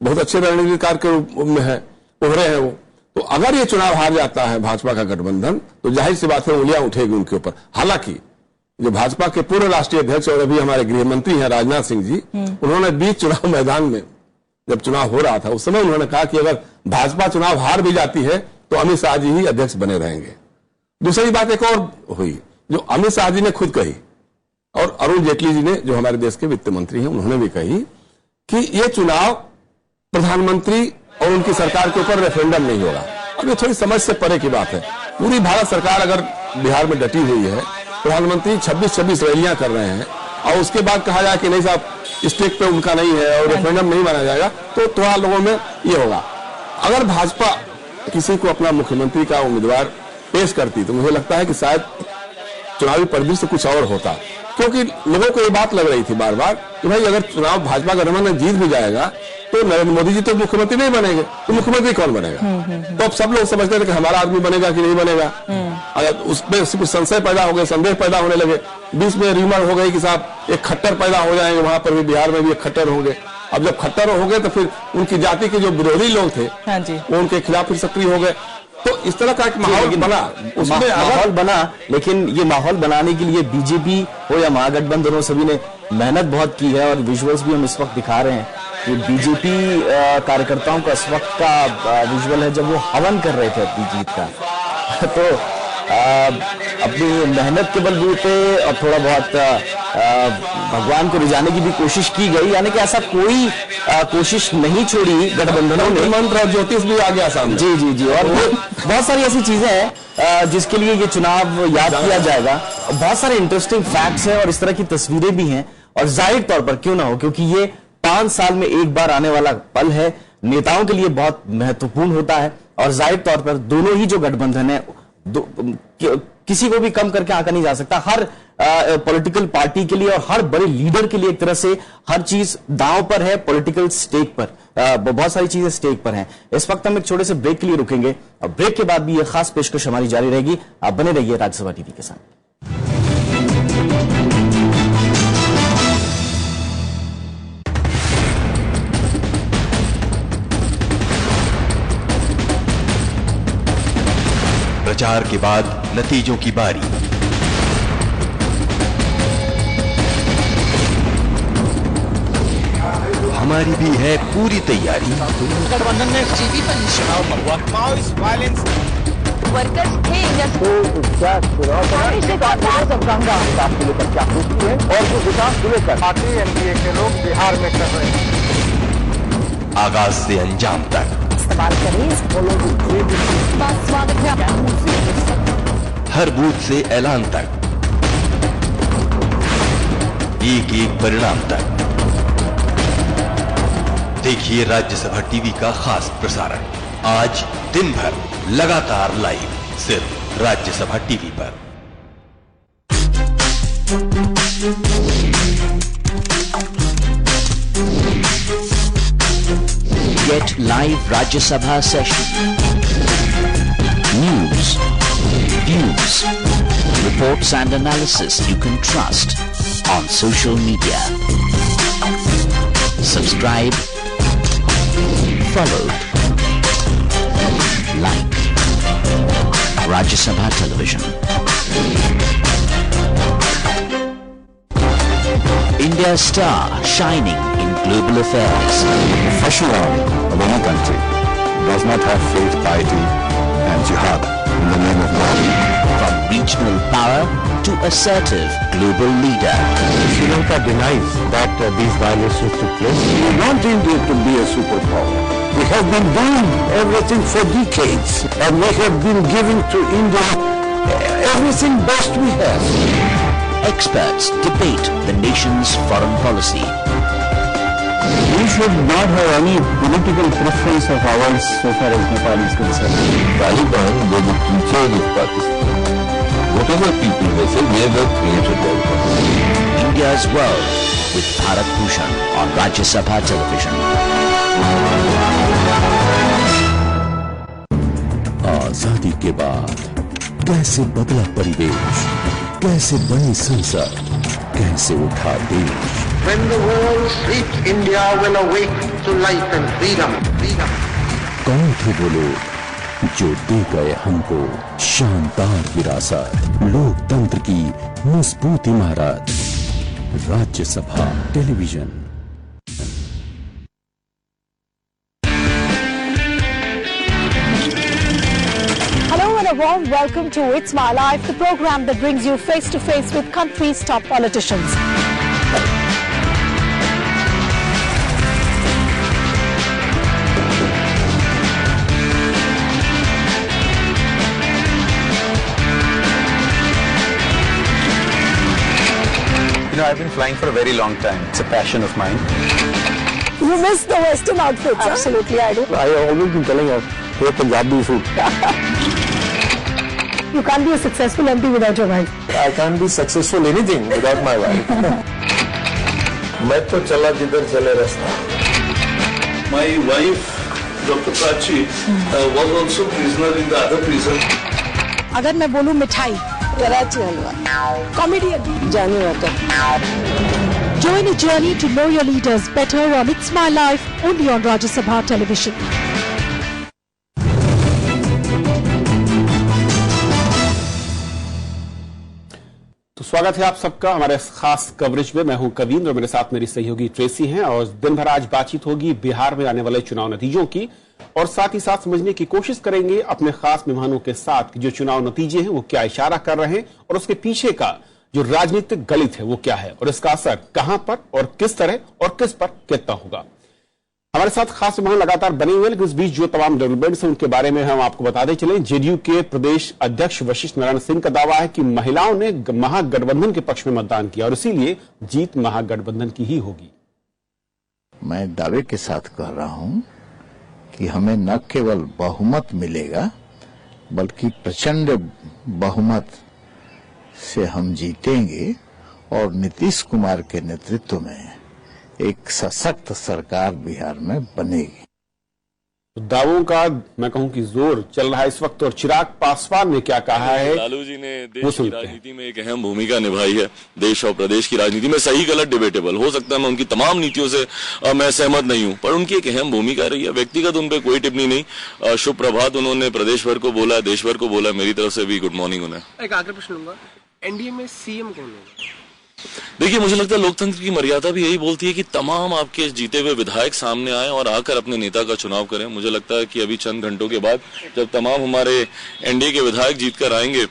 बहुत अच्छे रणनीतिकार के रूप में है उभरे हैं वो। तो अगर ये चुनाव हार जाता है भाजपा का गठबंधन, तो जाहिर सी बात है उंगलियां उठेगी उनके ऊपर। हालांकि जो भाजपा के पूर्व राष्ट्रीय अध्यक्ष और अभी हमारे गृह मंत्री हैं राजनाथ सिंह जी, उन्होंने बीच चुनाव मैदान में जब चुनाव हो रहा था उस समय उन्होंने कहा कि अगर भाजपा चुनाव हार भी जाती है तो अमित शाह जी ही अध्यक्ष बने रहेंगे। दूसरी बात एक और हुई जो अमित शाह जी ने खुद कही, और अरुण जेटली जी ने जो हमारे देश के वित्त मंत्री हैं उन्होंने भी कही कि ये चुनाव प्रधानमंत्री और उनकी सरकार के ऊपर रेफरेंडम नहीं होगा। अब ये थोड़ी समझ से परे की बात है। पूरी भारत सरकार अगर बिहार में डटी हुई है, प्रधानमंत्री 26-26 रैलियां कर रहे हैं, और उसके बाद कहा जाए कि नहीं साहब स्टेक पे उनका नहीं है और रेफरेंडम नहीं माना जाएगा, तो थोड़ा लोगों में ये होगा। अगर भाजपा किसी को अपना मुख्यमंत्री का उम्मीदवार पेश करती तो मुझे लगता है कि शायद चुनावी परिदृश्य कुछ और होता, क्योंकि लोगों को ये बात लग रही थी बार बार कि भाई अगर चुनाव भाजपा गठबंधन जीत भी जाएगा तो नरेंद्र मोदी जी तो मुख्यमंत्री नहीं बनेंगे, तो मुख्यमंत्री कौन बनेगा? तो अब सब लोग समझते थे कि हमारा आदमी बनेगा कि नहीं बनेगा। अगर उसमें कुछ संशय पैदा हो गए, संदेह पैदा होने लगे, बीच में र्यूमर हो गई कि साहब एक खट्टर पैदा हो जाएंगे, वहां पर भी बिहार में भी एक खट्टर होंगे। अब जब खट्टर हो गए तो फिर उनकी जाति के जो विरोधी लोग थे वो उनके खिलाफ फिर सक्रिय हो गए। तो इस तरह का एक माहौल बना, उसमें माहौल बना। लेकिन ये माहौल बनाने के लिए बीजेपी हो या महागठबंधन हो, सभी ने मेहनत बहुत की है, और विजुअल्स भी हम इस वक्त दिखा रहे हैं कि बीजेपी कार्यकर्ताओं का इस वक्त का विजुअल है जब वो हवन कर रहे थे अपनी जीत का। तो अपनी मेहनत के बलबूते और थोड़ा बहुत भगवान को रिझाने की भी कोशिश की गई, यानी कि ऐसा कोई कोशिश नहीं छोड़ी गठबंधनों ने। मंत्र और ज्योतिष भी आ गया सामने। जी जी जी, और बहुत सारी ऐसी चीजें हैं जिसके लिए ये चुनाव याद किया जाएगा। बहुत सारे इंटरेस्टिंग फैक्ट्स हैं और इस तरह की तस्वीरें भी हैं, और जाहिर तौर पर क्यों ना हो, क्योंकि ये 5 साल में एक बार आने वाला पल है, नेताओं के लिए बहुत महत्वपूर्ण होता है। और जाहिर तौर पर दोनों ही जो गठबंधन है, किसी को भी कम करके आंका नहीं जा सकता। हर पॉलिटिकल पार्टी के लिए और हर बड़े लीडर के लिए एक तरह से हर चीज दांव पर है, पॉलिटिकल स्टेक पर, बहुत सारी चीजें स्टेक पर हैं। इस वक्त हम एक छोटे से ब्रेक के लिए रुकेंगे, और ब्रेक के बाद भी यह खास पेशकश हमारी जारी रहेगी। आप बने रहिए राज्यसभा टीवी के साथ। प्रचार के बाद नतीजों की बारी। हमारी भी है पूरी तैयारी। गठबंधन ने जीबी पर निशाना मरवा माओइस्ट वायलेंस वर्कर्स थे और जो विकास को लेकर पार्टी एनडीए के लोग बिहार में कर रहे हैं। आगाज से अंजाम तक हर बूथ से ऐलान तक, एक एक परिणाम तक देखिए राज्यसभा टीवी का खास प्रसारण आज दिन भर लगातार लाइव सिर्फ राज्यसभा टीवी पर। Get live Rajya Sabha session. News, views, reports and analysis you can trust on social media. Subscribe, follow, like Rajya Sabha Television. India star shining in global affairs. Professional of any country does not have faith, piety and jihad in the name of God. From regional power to assertive global leader. Sri Lanka denies that these violations took place. We want India to be a superpower. We have been doing everything for decades, and we have been giving to India everything best we have. Experts debate the nation's foreign policy. We should not have any political preference of ours so far as Nepal is concerned. Taliban were the teachers of Pakistan. Whatever people may say, they were created Taliban. India's World with Bharat Bhushan on Rajya Sabha Television. आजादी के बाद कैसे बदला परिवेश, कैसे बनी संसद, कैसे उठा देश। When the world sleeps, India will awake to life and freedom. कौन थे वो लोग जो दे गए हमको शानदार विरासत, लोकतंत्र की मजबूत इमारत। Rajya Sabha television. Hello and a warm welcome to It's My Life, the program that brings you face to face with country's top politicians. I've been flying for a very long time. It's a passion of mine. You miss the Western outfits, absolutely, I do. I have always been telling her, hey, Punjabi food. You can't be a successful MP without your wife. I can't be successful anything without my wife. मैं तो चला जिधर चले रास्ता. My wife, Dr. Prachi, was also prisoner in the other prison. अगर मैं बोलूं मिठाई, कराची हलवा, कॉमेडियन, जानी water. Join a journey to know your leaders better on It's My Life, only on Rajya Sabha Television. तो स्वागत है आप सबका हमारे खास कवरेज में। मैं हूं कवीन और मेरे साथ मेरी सहयोगी ट्रेसी हैं और दिन भर आज बातचीत होगी बिहार में आने वाले चुनाव नतीजों की और साथ ही साथ समझने की कोशिश करेंगे अपने खास मेहमानों के साथ कि जो चुनाव नतीजे हैं वो क्या इशारा कर रहे हैं और उसके पीछे का जो राजनीतिक गणित है वो क्या है और इसका असर कहां पर और किस तरह और किस पर कितना होगा। हमारे साथ खास मेहमान लगातार बने हुए हैं, लेकिन इस बीच जो तमाम डेवलपमेंट्स हैं उनके बारे में हम आपको बताते चले। जेडीयू के प्रदेश अध्यक्ष वशिष्ठ नारायण सिंह का दावा है कि महिलाओं ने महागठबंधन के पक्ष में मतदान किया और इसीलिए जीत महागठबंधन की ही होगी। मैं दावे के साथ कह रहा हूं कि हमें न केवल बहुमत मिलेगा बल्कि प्रचंड बहुमत से हम जीतेंगे और नीतीश कुमार के नेतृत्व में एक सशक्त सरकार बिहार में बनेगी। दावों का मैं कहूं कि जोर चल रहा है इस वक्त और चिराग पासवान ने क्या कहा है। लालू जी ने देश की राजनीति में एक अहम भूमिका निभाई है। देश और प्रदेश की राजनीति में सही गलत डिबेटेबल हो सकता है, मैं उनकी तमाम नीतियों से मैं सहमत नहीं हूं, पर उनकी एक अहम भूमिका रही है। व्यक्तिगत उन पर कोई टिप्पणी नहीं। शुभ प्रभात उन्होंने प्रदेश भर को बोला, देश भर को बोला, मेरी तरफ से भी गुड मॉर्निंग उन्हें। एक आखिरी प्रश्न लूंगा, एनडीए में सीएम कौन होगा? देखिए, मुझे लगता है लोकतंत्र की मर्यादा भी यही बोलती है कि तमाम आपके जीते हुए विधायक सामने आए और आकर अपने नेता का चुनाव करें। मुझे लगता है कि अभी चंद घंटों के बाद जब तमाम हमारे एनडीए के विधायक जीतकर आएंगे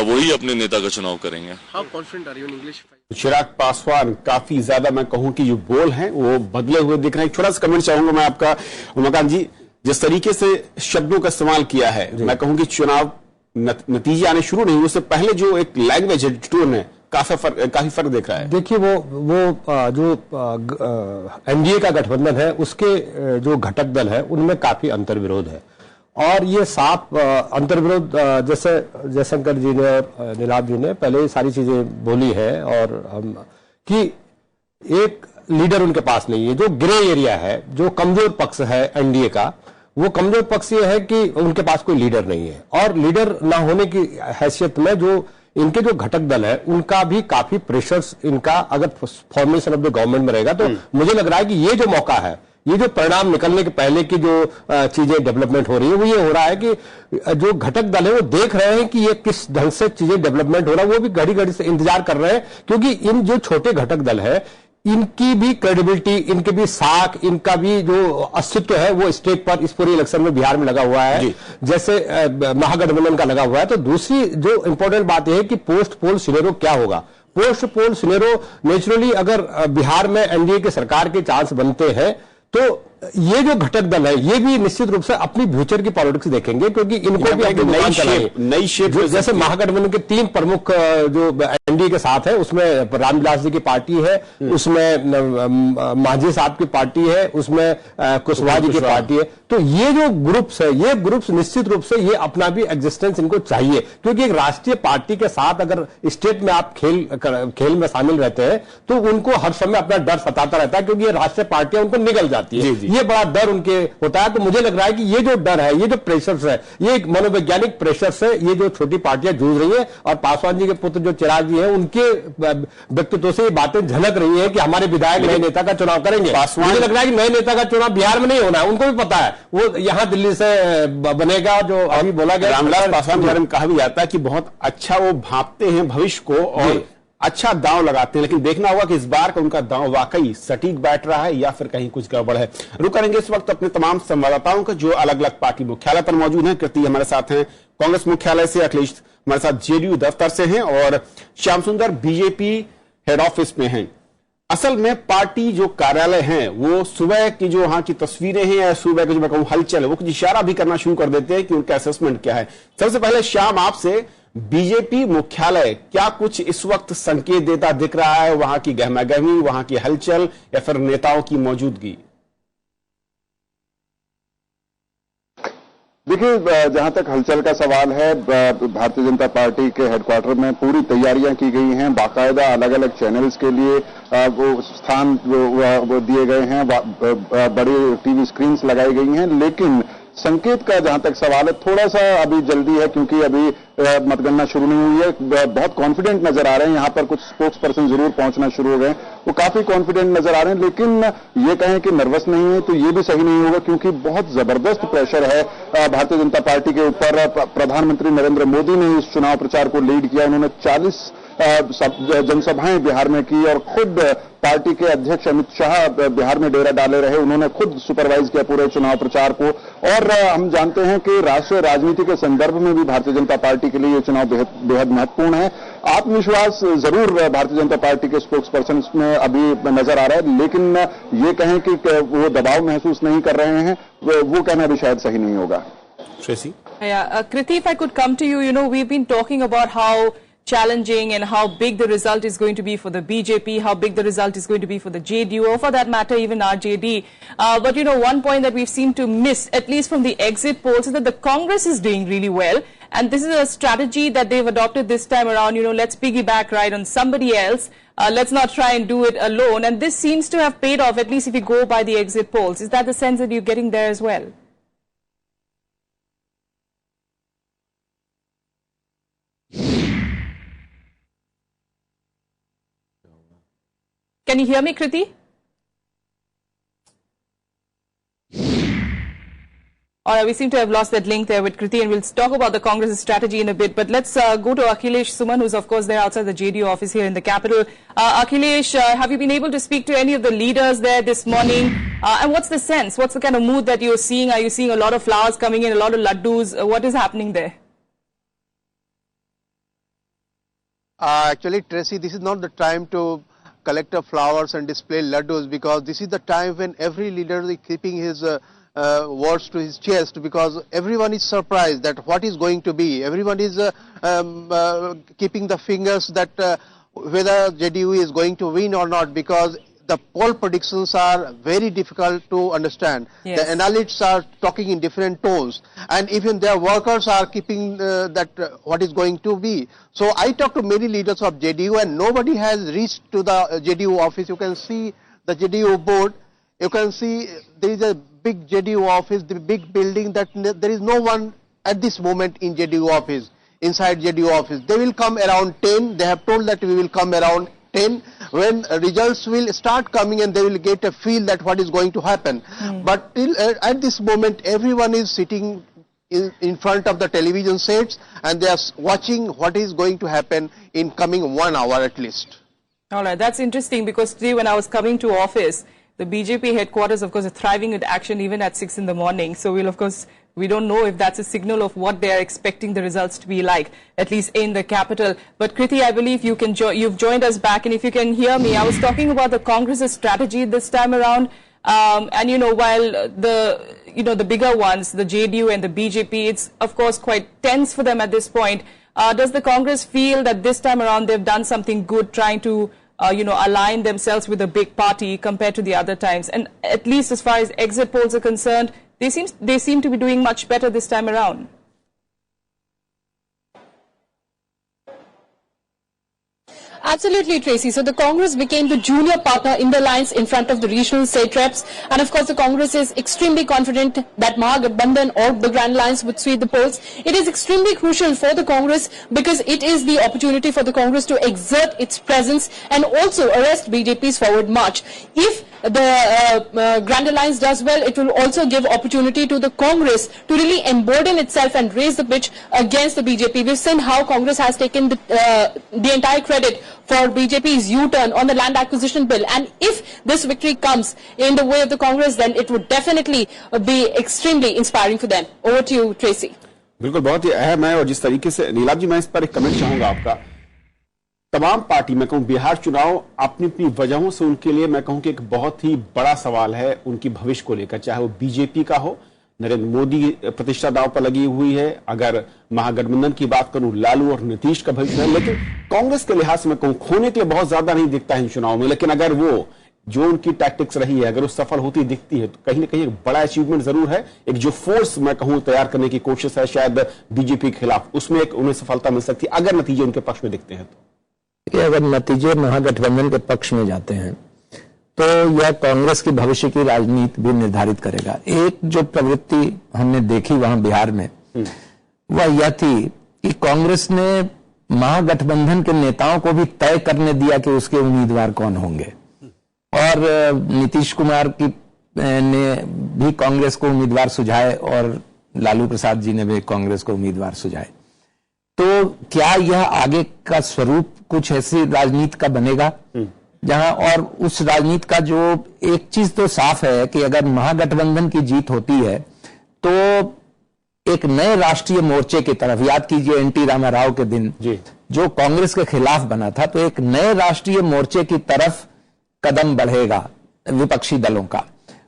वही अपने नेता का चुनाव करेंगे। How confident are you in English? Chirag Paswan काफी ज्यादा मैं कहूं कि जो बोल हैं वो बदले हुए दिख रहे हैं। छोटा सा कमेंट चाहूंगा मैं आपका उमाकांत जी, जिस तरीके से शब्दों का इस्तेमाल किया है, मैं कहूं कि चुनाव नतीजे आने शुरू नहीं, उससे पहले जो एक लैंग्वेज है, टोन है, काफी फर्क दिख रहा है। देखिए वो जो एनडीए का गठबंधन है उसके जो घटक दल है उनमें काफी अंतर्विरोध है और ये साफ अंतर्विरोध जैसे जयशंकर जी ने और नीलाभ जी ने पहले सारी चीजें बोली है और कि एक लीडर उनके पास नहीं है। जो ग्रे एरिया है, जो कमजोर पक्ष है एनडीए का, वो कमजोर पक्ष ये है कि उनके पास कोई लीडर नहीं है और लीडर ना होने की हैसियत में जो इनके जो घटक दल है उनका भी काफी प्रेशर्स, इनका अगर फॉर्मेशन ऑफ द गवर्नमेंट में रहेगा तो मुझे लग रहा है कि ये जो मौका है, ये जो परिणाम निकलने के पहले की जो चीजें डेवलपमेंट हो रही है वो ये हो रहा है कि जो घटक दल है वो देख रहे हैं कि ये किस ढंग से चीजें डेवलपमेंट हो रहा है, वो भी घड़ी घड़ी से इंतजार कर रहे हैं क्योंकि इन जो छोटे घटक दल है इनकी भी क्रेडिबिलिटी, इनके भी साख, इनका भी जो अस्तित्व है वो स्टेट पर इस पूरे इलेक्शन में बिहार में लगा हुआ है, जैसे महागठबंधन का लगा हुआ है। तो दूसरी जो इंपॉर्टेंट बात यह है कि पोस्ट पोल सिनेरियो क्या होगा। पोस्ट पोल सिनेरियो नेचुरली अगर बिहार में एनडीए की सरकार के चांस बनते हैं तो ये जो घटक दल है ये भी निश्चित रूप से अपनी फ्यूचर की पॉलिटिक्स देखेंगे, क्योंकि इनको भी अपनी नई शेप जैसे महागठबंधन के 3 प्रमुख जो एनडीए के साथ है उसमें रामविलास जी की पार्टी है, उसमें मांझी साहब की पार्टी है, उसमें कुशवाहा जी की पार्टी है। तो ये जो ग्रुप्स है, ये ग्रुप्स निश्चित रूप से ये अपना भी एग्जिस्टेंस इनको चाहिए, क्योंकि एक राष्ट्रीय पार्टी के साथ अगर स्टेट में आप खेल में शामिल रहते हैं तो उनको हर समय अपना डर सताता रहता है, क्योंकि ये राष्ट्रीय पार्टियां उनको निगल जाती है। ये बड़ा डर उनके होता है। तो मुझे लग रहा है कि ये जो डर है, ये जो प्रेशर्स है, ये एक मनोवैज्ञानिक प्रेशर्स है, ये जो छोटी पार्टियां जूझ रही है। और पासवान जी के पुत्र जो चिराग जी हैं उनके व्यक्तित्व से ये बातें झलक रही है कि हमारे विधायक नए नेता का चुनाव करेंगे। मुझे लग रहा है कि नए नेता का चुनाव बिहार में नहीं होना है, उनको भी पता है वो यहां दिल्ली से बनेगा। जो अभी बोला गया रामविलास पासवान के बारे में कहा भी जाता है कि बहुत अच्छा वो भांपते हैं भविष्य को और अच्छा दांव लगाते हैं, लेकिन देखना होगा कि इस बार का उनका दांव वाकई सटीक बैठ रहा है या फिर कहीं कुछ गड़बड़ है। रुक करेंगे इस वक्त अपने तमाम संवाददाताओं का जो अलग अलग पार्टी मुख्यालय पर मौजूद हैं। कृति हमारे साथ हैं कांग्रेस मुख्यालय से, अखिलेश हमारे साथ जेडीयू दफ्तर से हैं और श्याम सुंदर बीजेपी हेड ऑफिस में हैं। असल में पार्टी जो कार्यालय हैं वो सुबह की जो वहां की तस्वीरें हैं या सुबह की जो मैं कहूं हलचल है वो कुछ इशारा भी करना शुरू कर देते हैं कि उनका असेसमेंट क्या है। सबसे पहले श्याम आपसे, बीजेपी मुख्यालय क्या कुछ इस वक्त संकेत देता दिख रहा है, वहां की गहमागहमी, वहां की हलचल या फिर नेताओं की मौजूदगी? देखिए, जहां तक हलचल का सवाल है, भारतीय जनता पार्टी के हेडक्वार्टर में पूरी तैयारियां की गई हैं। बाकायदा अलग अलग चैनल्स के लिए वो स्थान वो दिए गए हैं, बड़ी टीवी स्क्रीन्स लगाई गई हैं। लेकिन संकेत का जहां तक सवाल है, थोड़ा सा अभी जल्दी है, क्योंकि अभी मतगणना शुरू नहीं हुई है। बहुत कॉन्फिडेंट नजर आ रहे हैं, यहां पर कुछ स्पोक्स पर्सन जरूर पहुंचना शुरू हो गए, वो काफी कॉन्फिडेंट नजर आ रहे हैं। लेकिन ये कहें कि नर्वस नहीं है तो ये भी सही नहीं होगा, क्योंकि बहुत जबरदस्त प्रेशर है भारतीय जनता पार्टी के ऊपर। प्रधानमंत्री नरेंद्र मोदी ने इस चुनाव प्रचार को लीड किया, उन्होंने 40 जनसभाएं बिहार में की और खुद पार्टी के अध्यक्ष अमित शाह बिहार में डेरा डाले रहे, उन्होंने खुद सुपरवाइज किया पूरे चुनाव प्रचार को। और हम जानते हैं कि राष्ट्रीय राजनीति के संदर्भ में भी भारतीय जनता पार्टी के लिए ये चुनाव बेहद महत्वपूर्ण है। आत्मविश्वास जरूर भारतीय जनता पार्टी के स्पोक्स पर्सन में अभी नजर आ रहा है, लेकिन ये कहें कि वो दबाव महसूस नहीं कर रहे हैं, वो कहना भी शायद सही नहीं होगा। श्रेसी, Kriti, if I could come to you, we've been talking about how challenging and how big the result is going to be for the BJP, how big the result is going to be for the JDU, or for that matter even RJD. But one point that we've seemed to miss, at least from the exit polls, is that the Congress is doing really well. And this is a strategy that they've adopted this time around, let's piggyback right on somebody else. Let's not try and do it alone. And this seems to have paid off, at least if you go by the exit polls. Is that the sense that you're getting there as well? Can you hear me, Kriti? All right, we seem to have lost that link there with Kriti, and we'll talk about the Congress strategy in a bit. But let's go to Akhilesh Suman, who's of course there outside the JDU office here in the capital. Akhilesh, have you been able to speak to any of the leaders there this morning? And what's the sense? What's the kind of mood that you're seeing? Are you seeing a lot of flowers coming in, a lot of laddus? What is happening there? Actually, Tracy, this is not the time to collect flowers and display laddus, because this is the time when every leader is keeping his words to his chest, because everyone is surprised that what is going to be. Everyone is keeping the fingers that whether JDU is going to win or not, because the poll predictions are very difficult to understand. Yes. The analysts are talking in different tones, and even their workers are keeping that what is going to be. So I talked to many leaders of JDU, and nobody has reached to the JDU office. You can see the JDU board. You can see there is a big JDU office, the big building, that there is no one at this moment in JDU office, inside JDU office. They will come around 10. They have told that we will come around 10 when results will start coming, and they will get a feel that what is going to happen. But till at this moment, everyone is sitting in front of the television sets, and they are watching what is going to happen in coming 1 hour at least. All right, that's interesting because today when I was coming to office, the BJP headquarters, of course, are thriving with action even at 6 in the morning. So we'll, of course, we don't know if that's a signal of what they are expecting the results to be like, at least in the capital. But Kriti, I believe you can you've joined us back, and if you can hear me, I was talking about the Congress's strategy this time around. And, you know, while the bigger ones, the JDU and the BJP, it's, of course, quite tense for them at this point. Does the Congress feel that this time around they've done something good trying to, align themselves with a big party compared to the other times? And at least as far as exit polls are concerned, they seem to be doing much better this time around. Absolutely, Tracy. So the Congress became the junior partner in the alliance in front of the regional satraps. And of course, the Congress is extremely confident that Mahagathbandhan or the Grand Alliance would sweep the polls. It is extremely crucial for the Congress because it is the opportunity for the Congress to exert its presence and also arrest BJP's forward march. If the Grand Alliance does well, it will also give opportunity to the Congress to really embolden itself and raise the pitch against the BJP. We've seen how Congress has taken the entire credit for BJP's U-turn on the land acquisition bill, and if this victory comes in the way of the Congress, then it would definitely be extremely inspiring for them. Over to you, Tracy. बिल्कुल, बहुत ही अहम है। और जिस तरीके से नीलाभ जी, मैं इस पर एक कमेंट चाहूंगा आपका। तमाम पार्टी, मैं कहूं बिहार चुनाव अपनी अपनी वजहों से उनके लिए मैं कहूं कि एक बहुत ही बड़ा सवाल है उनकी भविष्य को लेकर, चाहे वो बीजेपी का हो, नरेंद्र मोदी प्रतिष्ठा दांव पर लगी हुई है, अगर महागठबंधन की बात करूं लालू और नीतीश का भविष्य है, लेकिन कांग्रेस के लिहाज से मैं कहूं खोने के लिए बहुत ज्यादा नहीं दिखता है इन चुनाव में। लेकिन अगर वो जो उनकी टैक्टिक्स रही है अगर वो सफल होती दिखती है तो कहीं ना कहीं एक बड़ा अचीवमेंट जरूर है। एक जो फोर्स मैं कहूं तैयार करने की कोशिश है शायद बीजेपी के खिलाफ, उसमें एक उन्हें सफलता मिल सकती है अगर नतीजे उनके पक्ष में दिखते हैं तो। अगर नतीजे महागठबंधन के पक्ष में जाते हैं तो यह कांग्रेस की भविष्य की राजनीति भी निर्धारित करेगा। एक जो प्रवृत्ति हमने देखी वहां बिहार में वह यह थी कि कांग्रेस ने महागठबंधन के नेताओं को भी तय करने दिया कि उसके उम्मीदवार कौन होंगे, और नीतीश कुमार ने भी कांग्रेस को उम्मीदवार सुझाए और लालू प्रसाद जी ने भी कांग्रेस को उम्मीदवार सुझाए। तो क्या यह आगे का स्वरूप कुछ ऐसी राजनीति का बनेगा जहां, और उस राजनीति का जो एक चीज तो साफ है कि अगर महागठबंधन की जीत होती है तो एक नए राष्ट्रीय मोर्चे की तरफ, याद कीजिए एनटी रामाराव के दिन जो कांग्रेस के खिलाफ बना था, तो एक नए राष्ट्रीय मोर्चे की तरफ कदम बढ़ेगा विपक्षी दलों का।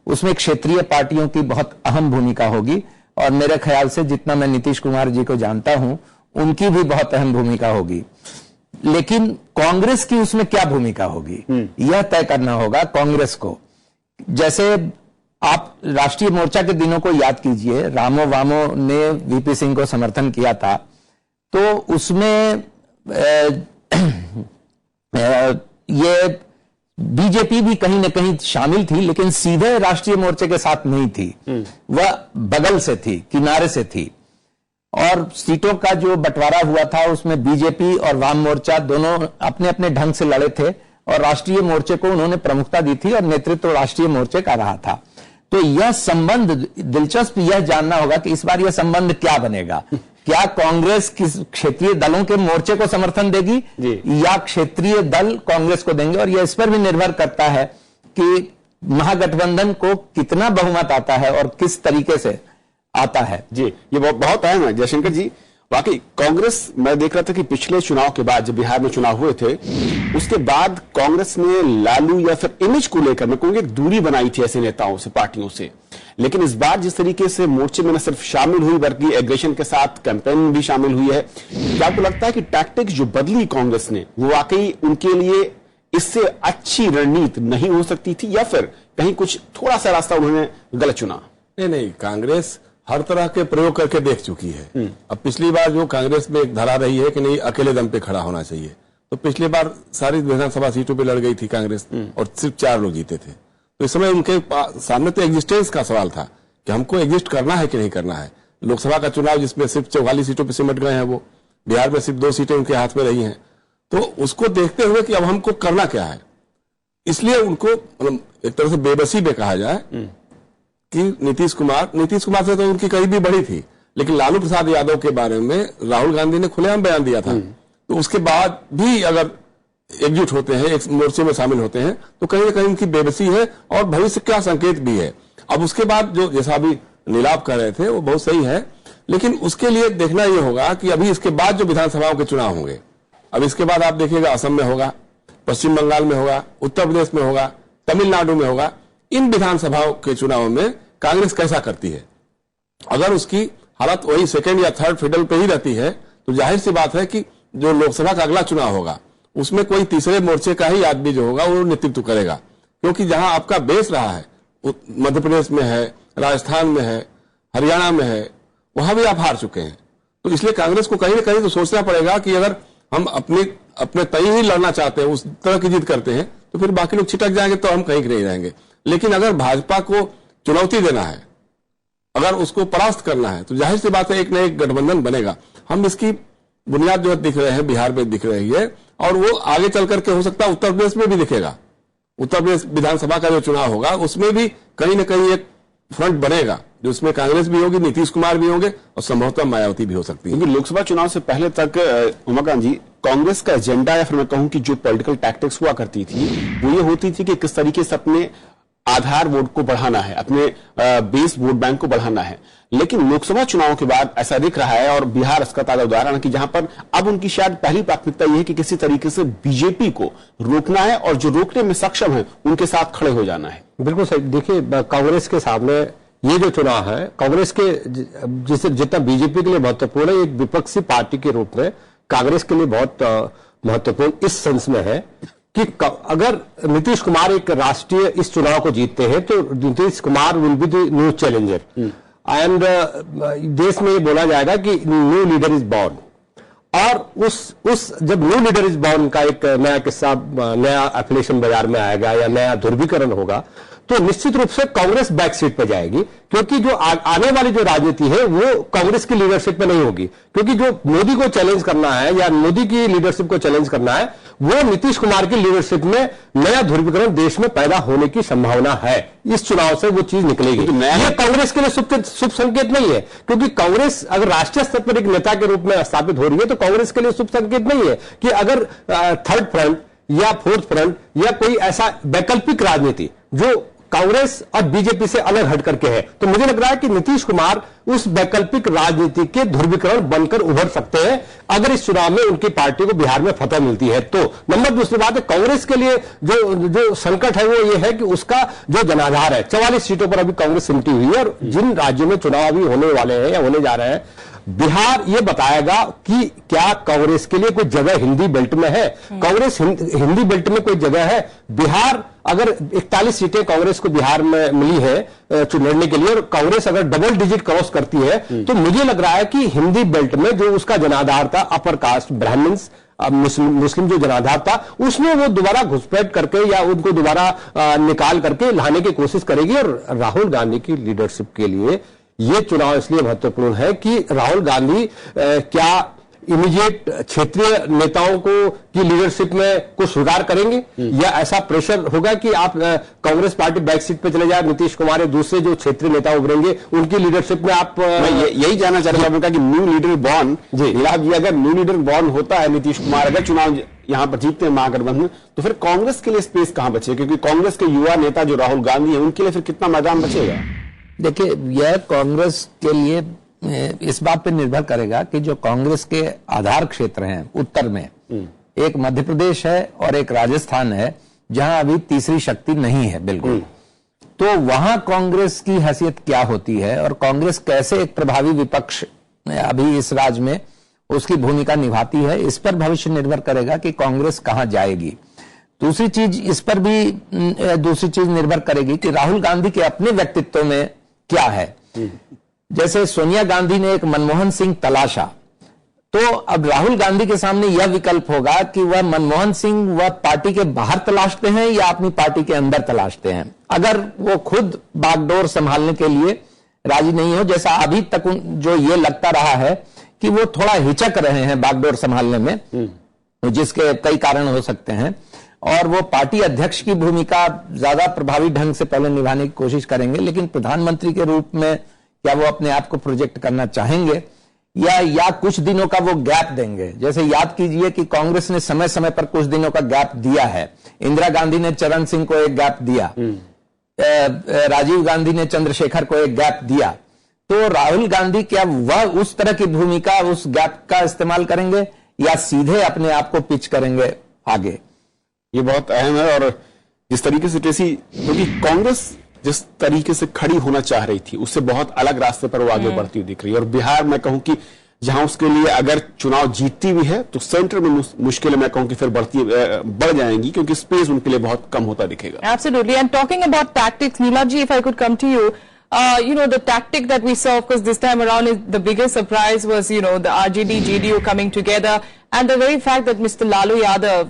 उसमें क्षेत्रीय पार्टियों की बहुत अहम भूमिका होगी और मेरे ख्याल से जितना मैं नीतीश कुमार जी को जानता हूं उनकी भी बहुत अहम भूमिका होगी। लेकिन कांग्रेस की उसमें क्या भूमिका होगी यह तय करना होगा कांग्रेस को। जैसे आप राष्ट्रीय मोर्चा के दिनों को याद कीजिए, रामो वामो ने वीपी सिंह को समर्थन किया था, तो उसमें ये बीजेपी भी कहीं न कहीं शामिल थी, लेकिन सीधे राष्ट्रीय मोर्चे के साथ नहीं थी, वह बगल से थी, किनारे से थी। और सीटों का जो बंटवारा हुआ था उसमें बीजेपी और वाम मोर्चा दोनों अपने अपने ढंग से लड़े थे और राष्ट्रीय मोर्चे को उन्होंने प्रमुखता दी थी और नेतृत्व राष्ट्रीय मोर्चे का रहा था। तो यह संबंध दिलचस्प यह जानना होगा कि इस बार यह संबंध क्या बनेगा। क्या कांग्रेस किस क्षेत्रीय दलों के मोर्चे को समर्थन देगी या क्षेत्रीय दल कांग्रेस को देंगे, और यह इस पर भी निर्भर करता है कि महागठबंधन को कितना बहुमत आता है और किस तरीके से आता है। जी, ये बहुत अहम है जयशंकर जी। वाकई कांग्रेस, मैं देख रहा था कि पिछले चुनाव के बाद जब बिहार में चुनाव हुए थे उसके बाद कांग्रेस ने लालू या फिर इमेज को लेकर मैं कहूंगा एक दूरी बनाई थी ऐसे नेताओं से, पार्टियों से। लेकिन इस बार जिस तरीके से मोर्चे में न सिर्फ शामिल हुई बल्कि एग्रेशन के साथ कैंपेन में भी शामिल हुई है, क्या आपको लगता है कि टैक्टिक्स जो बदली कांग्रेस ने वो वाकई उनके लिए इससे अच्छी रणनीति नहीं हो सकती थी या फिर कहीं कुछ थोड़ा सा रास्ता उन्होंने गलत चुना? नहीं, कांग्रेस हर तरह के प्रयोग करके देख चुकी है। अब पिछली बार जो कांग्रेस में एक धारा रही है कि नहीं अकेले दम पे खड़ा होना चाहिए, तो पिछली बार सारी विधानसभा सीटों पे लड़ गई थी कांग्रेस और सिर्फ 4 लोग जीते थे। तो इस समय उनके सामने तो एग्जिस्टेंस का सवाल था कि हमको एग्जिस्ट करना है कि नहीं करना है। लोकसभा का चुनाव जिसमें सिर्फ 44 सीटों पर सिमट गए हैं, वो बिहार में सिर्फ 2 सीटें उनके हाथ में रही हैं। तो उसको देखते हुए कि अब हमको करना क्या है, इसलिए उनको मतलब एक तरह से बेबसी में कहा जाए कि नीतीश कुमार से तो उनकी करीबी बढ़ी थी, लेकिन लालू प्रसाद यादव के बारे में राहुल गांधी ने खुलेआम बयान दिया था। तो उसके बाद भी अगर एकजुट होते हैं, एक मोर्चे में शामिल होते हैं, तो कहीं ना कहीं उनकी बेबसी है और भविष्य का संकेत भी है। अब उसके बाद जो जैसा अभी नीलाभ कर रहे थे वो बहुत सही है, लेकिन उसके लिए देखना ये होगा कि अभी इसके बाद जो विधानसभाओं के चुनाव होंगे, अब इसके बाद आप देखिएगा असम में होगा, पश्चिम बंगाल में होगा, उत्तर प्रदेश में होगा, तमिलनाडु में होगा। इन विधानसभाओं के चुनाव में कांग्रेस कैसा करती है? अगर उसकी हालत वही सेकेंड या थर्ड फिडल पे ही रहती है तो जाहिर सी बात है कि जो लोकसभा का अगला चुनाव होगा उसमें कोई तीसरे मोर्चे का ही आदमी जो होगा वो नेतृत्व करेगा, क्योंकि जहां आपका बेस रहा है मध्य प्रदेश में है, राजस्थान में है, हरियाणा में है, वहां भी आप हार चुके हैं। तो इसलिए कांग्रेस को कहीं ना कहीं तो सोचना पड़ेगा कि अगर हम अपने तय ही लड़ना चाहते हैं, उस तरह की जिद करते हैं, तो फिर बाकी लोग छिटक जाएंगे तो हम कहीं नहीं रहेंगे। लेकिन अगर भाजपा को चुनौती देना है, अगर उसको परास्त करना है, तो जाहिर सी बात है एक न एक गठबंधन बनेगा। हम इसकी बुनियाद जो है दिख रहे हैं, बिहार में दिख रही है और वो आगे चल करके हो सकता है उत्तर प्रदेश में भी दिखेगा। उत्तर प्रदेश विधानसभा का जो चुनाव होगा उसमें भी कहीं न कहीं एक फ्रंट बनेगा जिसमें कांग्रेस भी होगी, नीतीश कुमार भी होंगे और संभवतः मायावती भी हो सकती है। क्योंकि लोकसभा चुनाव से पहले तक उमाकांत जी, कांग्रेस का एजेंडा या फिर मैं कहूं कि जो पॉलिटिकल टैक्टिक्स हुआ करती थी वो ये होती थी कि किस तरीके से अपने आधार वोट को बढ़ाना है, अपने बेस वोट बैंक को बढ़ाना है। लेकिन लोकसभा चुनाव के बाद ऐसा दिख रहा है, और बिहार इसका ताजा उदाहरण है कि जहां पर अब उनकी शायद पहली प्राथमिकता यह है कि किसी तरीके से बीजेपी को रोकना है और जो रोकने में सक्षम है उनके साथ खड़े हो जाना है। बिल्कुल सही। देखिए, कांग्रेस के सामने ये जो चुनाव है, कांग्रेस के जिसे जितना बीजेपी के लिए महत्वपूर्ण है, एक विपक्षी पार्टी के रूप में कांग्रेस के लिए बहुत महत्वपूर्ण इस सेंस में है कि अगर नीतीश कुमार एक राष्ट्रीय इस चुनाव को जीतते हैं तो Nitish Kumar will be the new challenger and देश में ये बोला जाएगा कि न्यू लीडर इज बॉर्न। और उस जब न्यू लीडर इज बॉर्न का एक नया किस्सा, नया एफिलिएशन बाजार में आएगा या नया ध्रुवीकरण होगा, तो निश्चित रूप से कांग्रेस बैक सीट पर जाएगी, क्योंकि जो आने वाली जो राजनीति है वो कांग्रेस की लीडरशिप में नहीं होगी। क्योंकि जो मोदी को चैलेंज करना है या मोदी की लीडरशिप को चैलेंज करना है, वो नीतीश कुमार की लीडरशिप में नया ध्रुवीकरण देश में पैदा होने की संभावना है। इस चुनाव से वो चीज निकलेगी। तो ये कांग्रेस के लिए शुभ संकेत नहीं है, क्योंकि कांग्रेस अगर राष्ट्रीय स्तर पर एक नेता के रूप में स्थापित हो रही है तो कांग्रेस के लिए शुभ संकेत नहीं है कि अगर थर्ड फ्रंट या फोर्थ फ्रंट या कोई ऐसा वैकल्पिक राजनीति जो कांग्रेस और बीजेपी से अलग हट करके है, तो मुझे लग रहा है कि नीतीश कुमार उस वैकल्पिक राजनीति के ध्रुवीकरण बनकर उभर सकते हैं अगर इस चुनाव में उनकी पार्टी को बिहार में फतह मिलती है तो। नंबर दूसरी बात है, कांग्रेस के लिए जो संकट है वो ये है कि उसका जो जनाधार है, 44 सीटों पर अभी कांग्रेस सिमटी हुई है, और जिन राज्यों में चुनाव अभी होने वाले हैं या होने जा रहे हैं, बिहार ये बताएगा कि क्या कांग्रेस के लिए कोई जगह हिंदी बेल्ट में है। कांग्रेस हिंदी बेल्ट में कोई जगह है। बिहार अगर 41 सीटें कांग्रेस को बिहार में मिली है लड़ने के लिए, और कांग्रेस अगर डबल डिजिट क्रॉस करती है तो मुझे लग रहा है कि हिंदी बेल्ट में जो उसका जनाधार था, अपर कास्ट ब्राह्मण्स मुस्लिम जो जनाधार था, उसमें वो दोबारा घुसपैठ करके या उनको दोबारा निकाल करके लाने की कोशिश करेगी। और राहुल गांधी की लीडरशिप के लिए ये चुनाव इसलिए महत्वपूर्ण है कि राहुल गांधी क्या इमीडिएट क्षेत्रीय नेताओं की लीडरशिप में को स्वीकार करेंगे या ऐसा प्रेशर होगा कि आप कांग्रेस पार्टी बैक सीट पे चले जाए, नीतीश कुमार दूसरे जो क्षेत्रीय नेता उभरेंगे उनकी लीडरशिप में आप यही जानना चाह रहे हैं कि न्यू लीडर बॉर्न जी, अगर न्यू लीडर बॉर्न होता है, नीतीश कुमार अगर चुनाव यहां पर जीतते हैं महागठबंधन, तो फिर कांग्रेस के लिए स्पेस कहां बचे? क्योंकि कांग्रेस के युवा नेता जो राहुल गांधी है उनके लिए फिर कितना मैदान बचेगा? देखिए, यह कांग्रेस के लिए इस बात पर निर्भर करेगा कि जो कांग्रेस के आधार क्षेत्र हैं उत्तर में, एक मध्य प्रदेश है और एक राजस्थान है जहां अभी तीसरी शक्ति नहीं है बिल्कुल, तो वहां कांग्रेस की हैसियत क्या होती है और कांग्रेस कैसे एक प्रभावी विपक्ष अभी इस राज्य में उसकी भूमिका निभाती है, इस पर भविष्य निर्भर करेगा कि कांग्रेस कहां जाएगी। दूसरी चीज इस पर भी निर्भर करेगी कि राहुल गांधी के अपने व्यक्तित्व में क्या है। जैसे सोनिया गांधी ने एक मनमोहन सिंह तलाशा, तो अब राहुल गांधी के सामने यह विकल्प होगा कि वह मनमोहन सिंह वह पार्टी के बाहर तलाशते हैं या अपनी पार्टी के अंदर तलाशते हैं। अगर वो खुद बागडोर संभालने के लिए राजी नहीं हो, जैसा अभी तक जो ये लगता रहा है कि वो थोड़ा हिचक रहे हैं बागडोर संभालने में, जिसके कई कारण हो सकते हैं, और वो पार्टी अध्यक्ष की भूमिका ज्यादा प्रभावी ढंग से पहले निभाने की कोशिश करेंगे, लेकिन प्रधानमंत्री के रूप में क्या वो अपने आप को प्रोजेक्ट करना चाहेंगे, या कुछ दिनों का वो गैप देंगे। जैसे याद कीजिए कि कांग्रेस ने समय समय पर कुछ दिनों का गैप दिया है। इंदिरा गांधी ने चरण सिंह को एक गैप दिया, राजीव गांधी ने चंद्रशेखर को एक गैप दिया। तो राहुल गांधी क्या वह उस तरह की भूमिका, उस गैप का इस्तेमाल करेंगे या सीधे अपने आप को पिच करेंगे आगे? ये बहुत अहम है। और जिस तरीके से ट्रेसी, क्योंकि कांग्रेस जिस तरीके से खड़ी होना चाह रही थी उससे बहुत अलग रास्ते पर वो आगे बढ़ती हुई दिख रही है। और बिहार मैं कहूं कि जहां उसके लिए अगर चुनाव जीतती भी है तो सेंटर में मुश्किलें मैं कहूं कि फिर बढ़ जाएंगी, क्योंकि स्पेस उनके लिए बहुत कम होता दिखेगा। Absolutely. And talking about tactics, Neelabji, if I could come to you, the tactic that we saw, of course, this time around, the biggest surprise was, the RJD, JDU coming together, and the very fact that Mr. Lalu Yadav,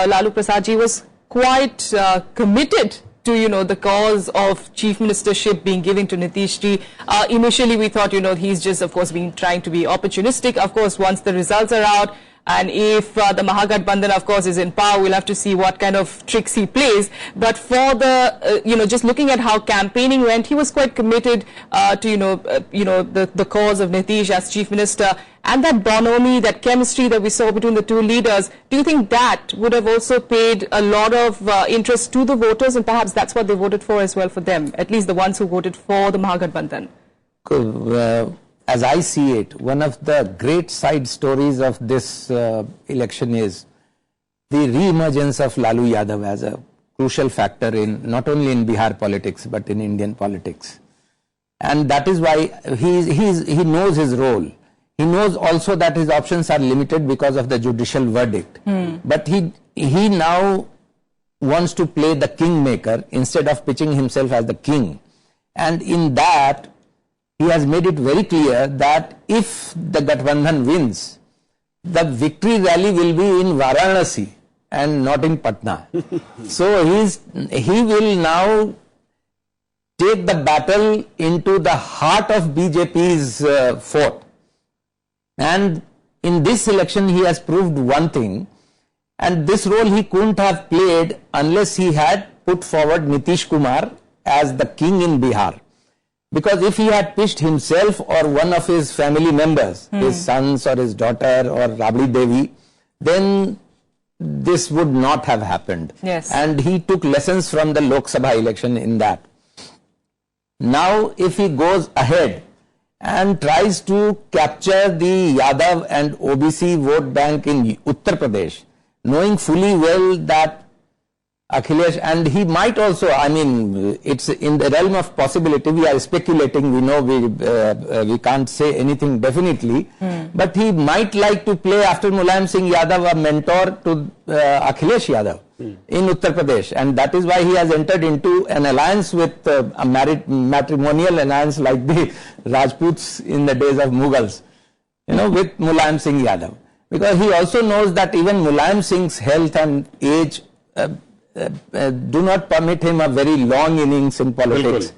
Lalu Prasad ji was quite committed to, the cause of chief ministership being given to Nitish ji. Initially we thought, he's just, of course, been trying to be opportunistic. Of course, once the results are out, and if the Mahagathbandhan, of course, is in power, we'll have to see what kind of tricks he plays. But for the, just looking at how campaigning went, he was quite committed to, the cause of Nitish as chief minister. And that bonhomie, that chemistry that we saw between the two leaders, do you think that would have also paid a lot of interest to the voters, and perhaps that's what they voted for as well for them, at least the ones who voted for the Mahagathbandhan? As I see it, one of the great side stories of this election is the re-emergence of Lalu Yadav as a crucial factor in not only in Bihar politics but in Indian politics. And that is why he knows his role. He knows also that his options are limited because of the judicial verdict. But he now wants to play the kingmaker instead of pitching himself as the king. And in that, he has made it very clear that if the Gathbandhan wins, the victory rally will be in Varanasi and not in Patna. So he will now take the battle into the heart of BJP's fort. And in this election he has proved one thing, and this role he couldn't have played unless he had put forward Nitish Kumar as the king in Bihar. Because if he had pitched himself or one of his family members, his sons or his daughter or Rabri Devi, then this would not have happened. Yes. And he took lessons from the Lok Sabha election in that. Now if he goes ahead and tries to capture the Yadav and OBC vote bank in Uttar Pradesh, knowing fully well that Akhilesh, and he might also, it's in the realm of possibility, we are speculating, we know we can't say anything definitely, but he might like to play after Mulayam Singh Yadav a mentor to Akhilesh Yadav in Uttar Pradesh, and that is why he has entered into an alliance with a matrimonial alliance like the Rajputs in the days of Mughals, with Mulayam Singh Yadav, because he also knows that even Mulayam Singh's health and age do not permit him a very long innings in politics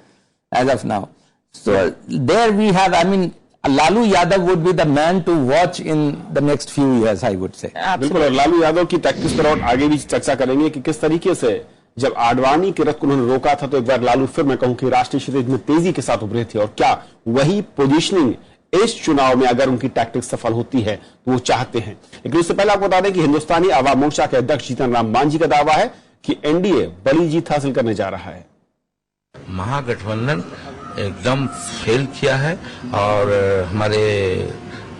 as of now. So there we have, Lalu Yadav would be the man to watch in the next few years, I would say. बिल्कुल। और लालू यादव की tactics पर और आगे भी चर्चा करेंगे कि किस तरीके से जब आडवाणी के रथ को उन्होंने रोका था तो एक बार लालू फिर मैं कहूं कि राष्ट्रीय क्षितिज में तेजी के साथ उभरे थे, और क्या वही पोजीशनिंग इस चुनाव में अगर उनकी टैक्टिक्स सफल होती है तो वो चाहते हैं। लेकिन उससे पहले आपको बता दें कि हिंदुस्तानी आवाम मोर्चा के अध्यक्ष जीतन राम मांझी का दावा है कि एनडीए बड़ी जीत हासिल करने जा रहा है। महागठबंधन एकदम फेल किया है और हमारे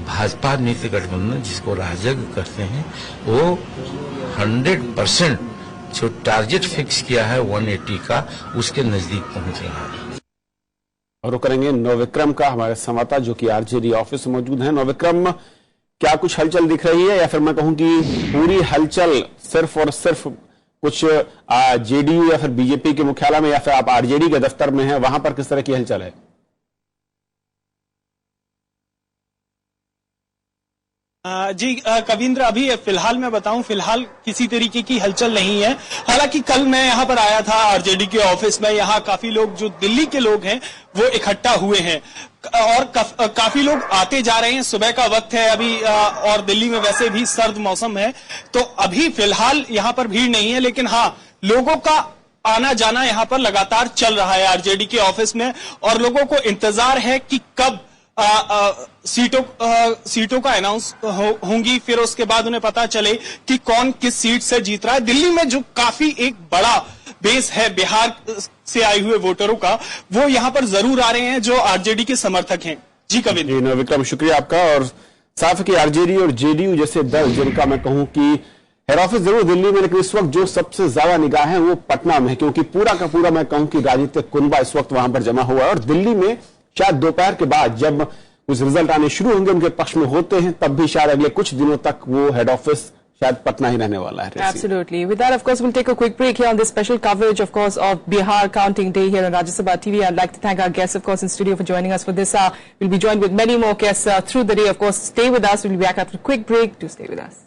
भाजपा नीति गठबंधन जिसको राजग करते हैं वो 100% जो टारगेट फिक्स किया है 180 का उसके नजदीक पहुंच रहा है। और वो करेंगे नवविक्रम का हमारे संवाददाता जो कि आरजेडी ऑफिस में मौजूद है। नवविक्रम, क्या कुछ हलचल दिख रही है या फिर मैं कहूं कि पूरी हलचल सिर्फ और सिर्फ कुछ जेडीयू या फिर बीजेपी के मुख्यालय में या फिर आप आरजेडी के दफ्तर में हैं, वहां पर किस तरह की हलचल है? जी कविंद्र, अभी फिलहाल मैं बताऊं, फिलहाल किसी तरीके की हलचल नहीं है। हालांकि कल मैं यहां पर आया था आरजेडी के ऑफिस में, यहां काफी लोग जो दिल्ली के लोग हैं वो इकट्ठा हुए हैं और काफी लोग आते जा रहे हैं। सुबह का वक्त है अभी और दिल्ली में वैसे भी सर्द मौसम है, तो अभी फिलहाल यहां पर भीड़ नहीं है, लेकिन हाँ लोगों का आना जाना यहां पर लगातार चल रहा है आरजेडी के ऑफिस में और लोगों को इंतजार है कि कब सीटों का अनाउंस होंगी, फिर उसके बाद उन्हें पता चले कि कौन किस सीट से जीत रहा है। दिल्ली में जो काफी एक बड़ा बेस है बिहार से आए हुए वोटरों का, वो यहां पर जरूर आ रहे हैं जो आरजेडी के समर्थक हैं। जी कविंद्र। विक्रम, शुक्रिया आपका। और साफ है कि आरजेडी और जेडीयू जैसे दल जिनका मैं कहूं कि हेड ऑफिस जरूर दिल्ली में, लेकिन इस वक्त जो सबसे ज्यादा निगाह है वो पटना में है, क्योंकि पूरा का पूरा मैं कहूं कि राजनीतिक कुनबा इस वक्त वहां पर जमा हुआ है। और दिल्ली में शायद दोपहर के बाद जब कुछ रिजल्ट आने शुरू होंगे उनके पक्ष में होते हैं, तब भी शायद अगले कुछ दिनों तक वो हेड ऑफिस शायद पटना ही रहने वाला है। Absolutely. With that, of course, we'll take a quick break here on this special coverage, of course, of Bihar Counting Day here on Rajya Sabha TV. I'd like to thank our guests, of course, in studio for joining us for this hour. We'll be joined with many more guests through the day. Of course, stay with us. We'll be back after a quick break. Do stay with us.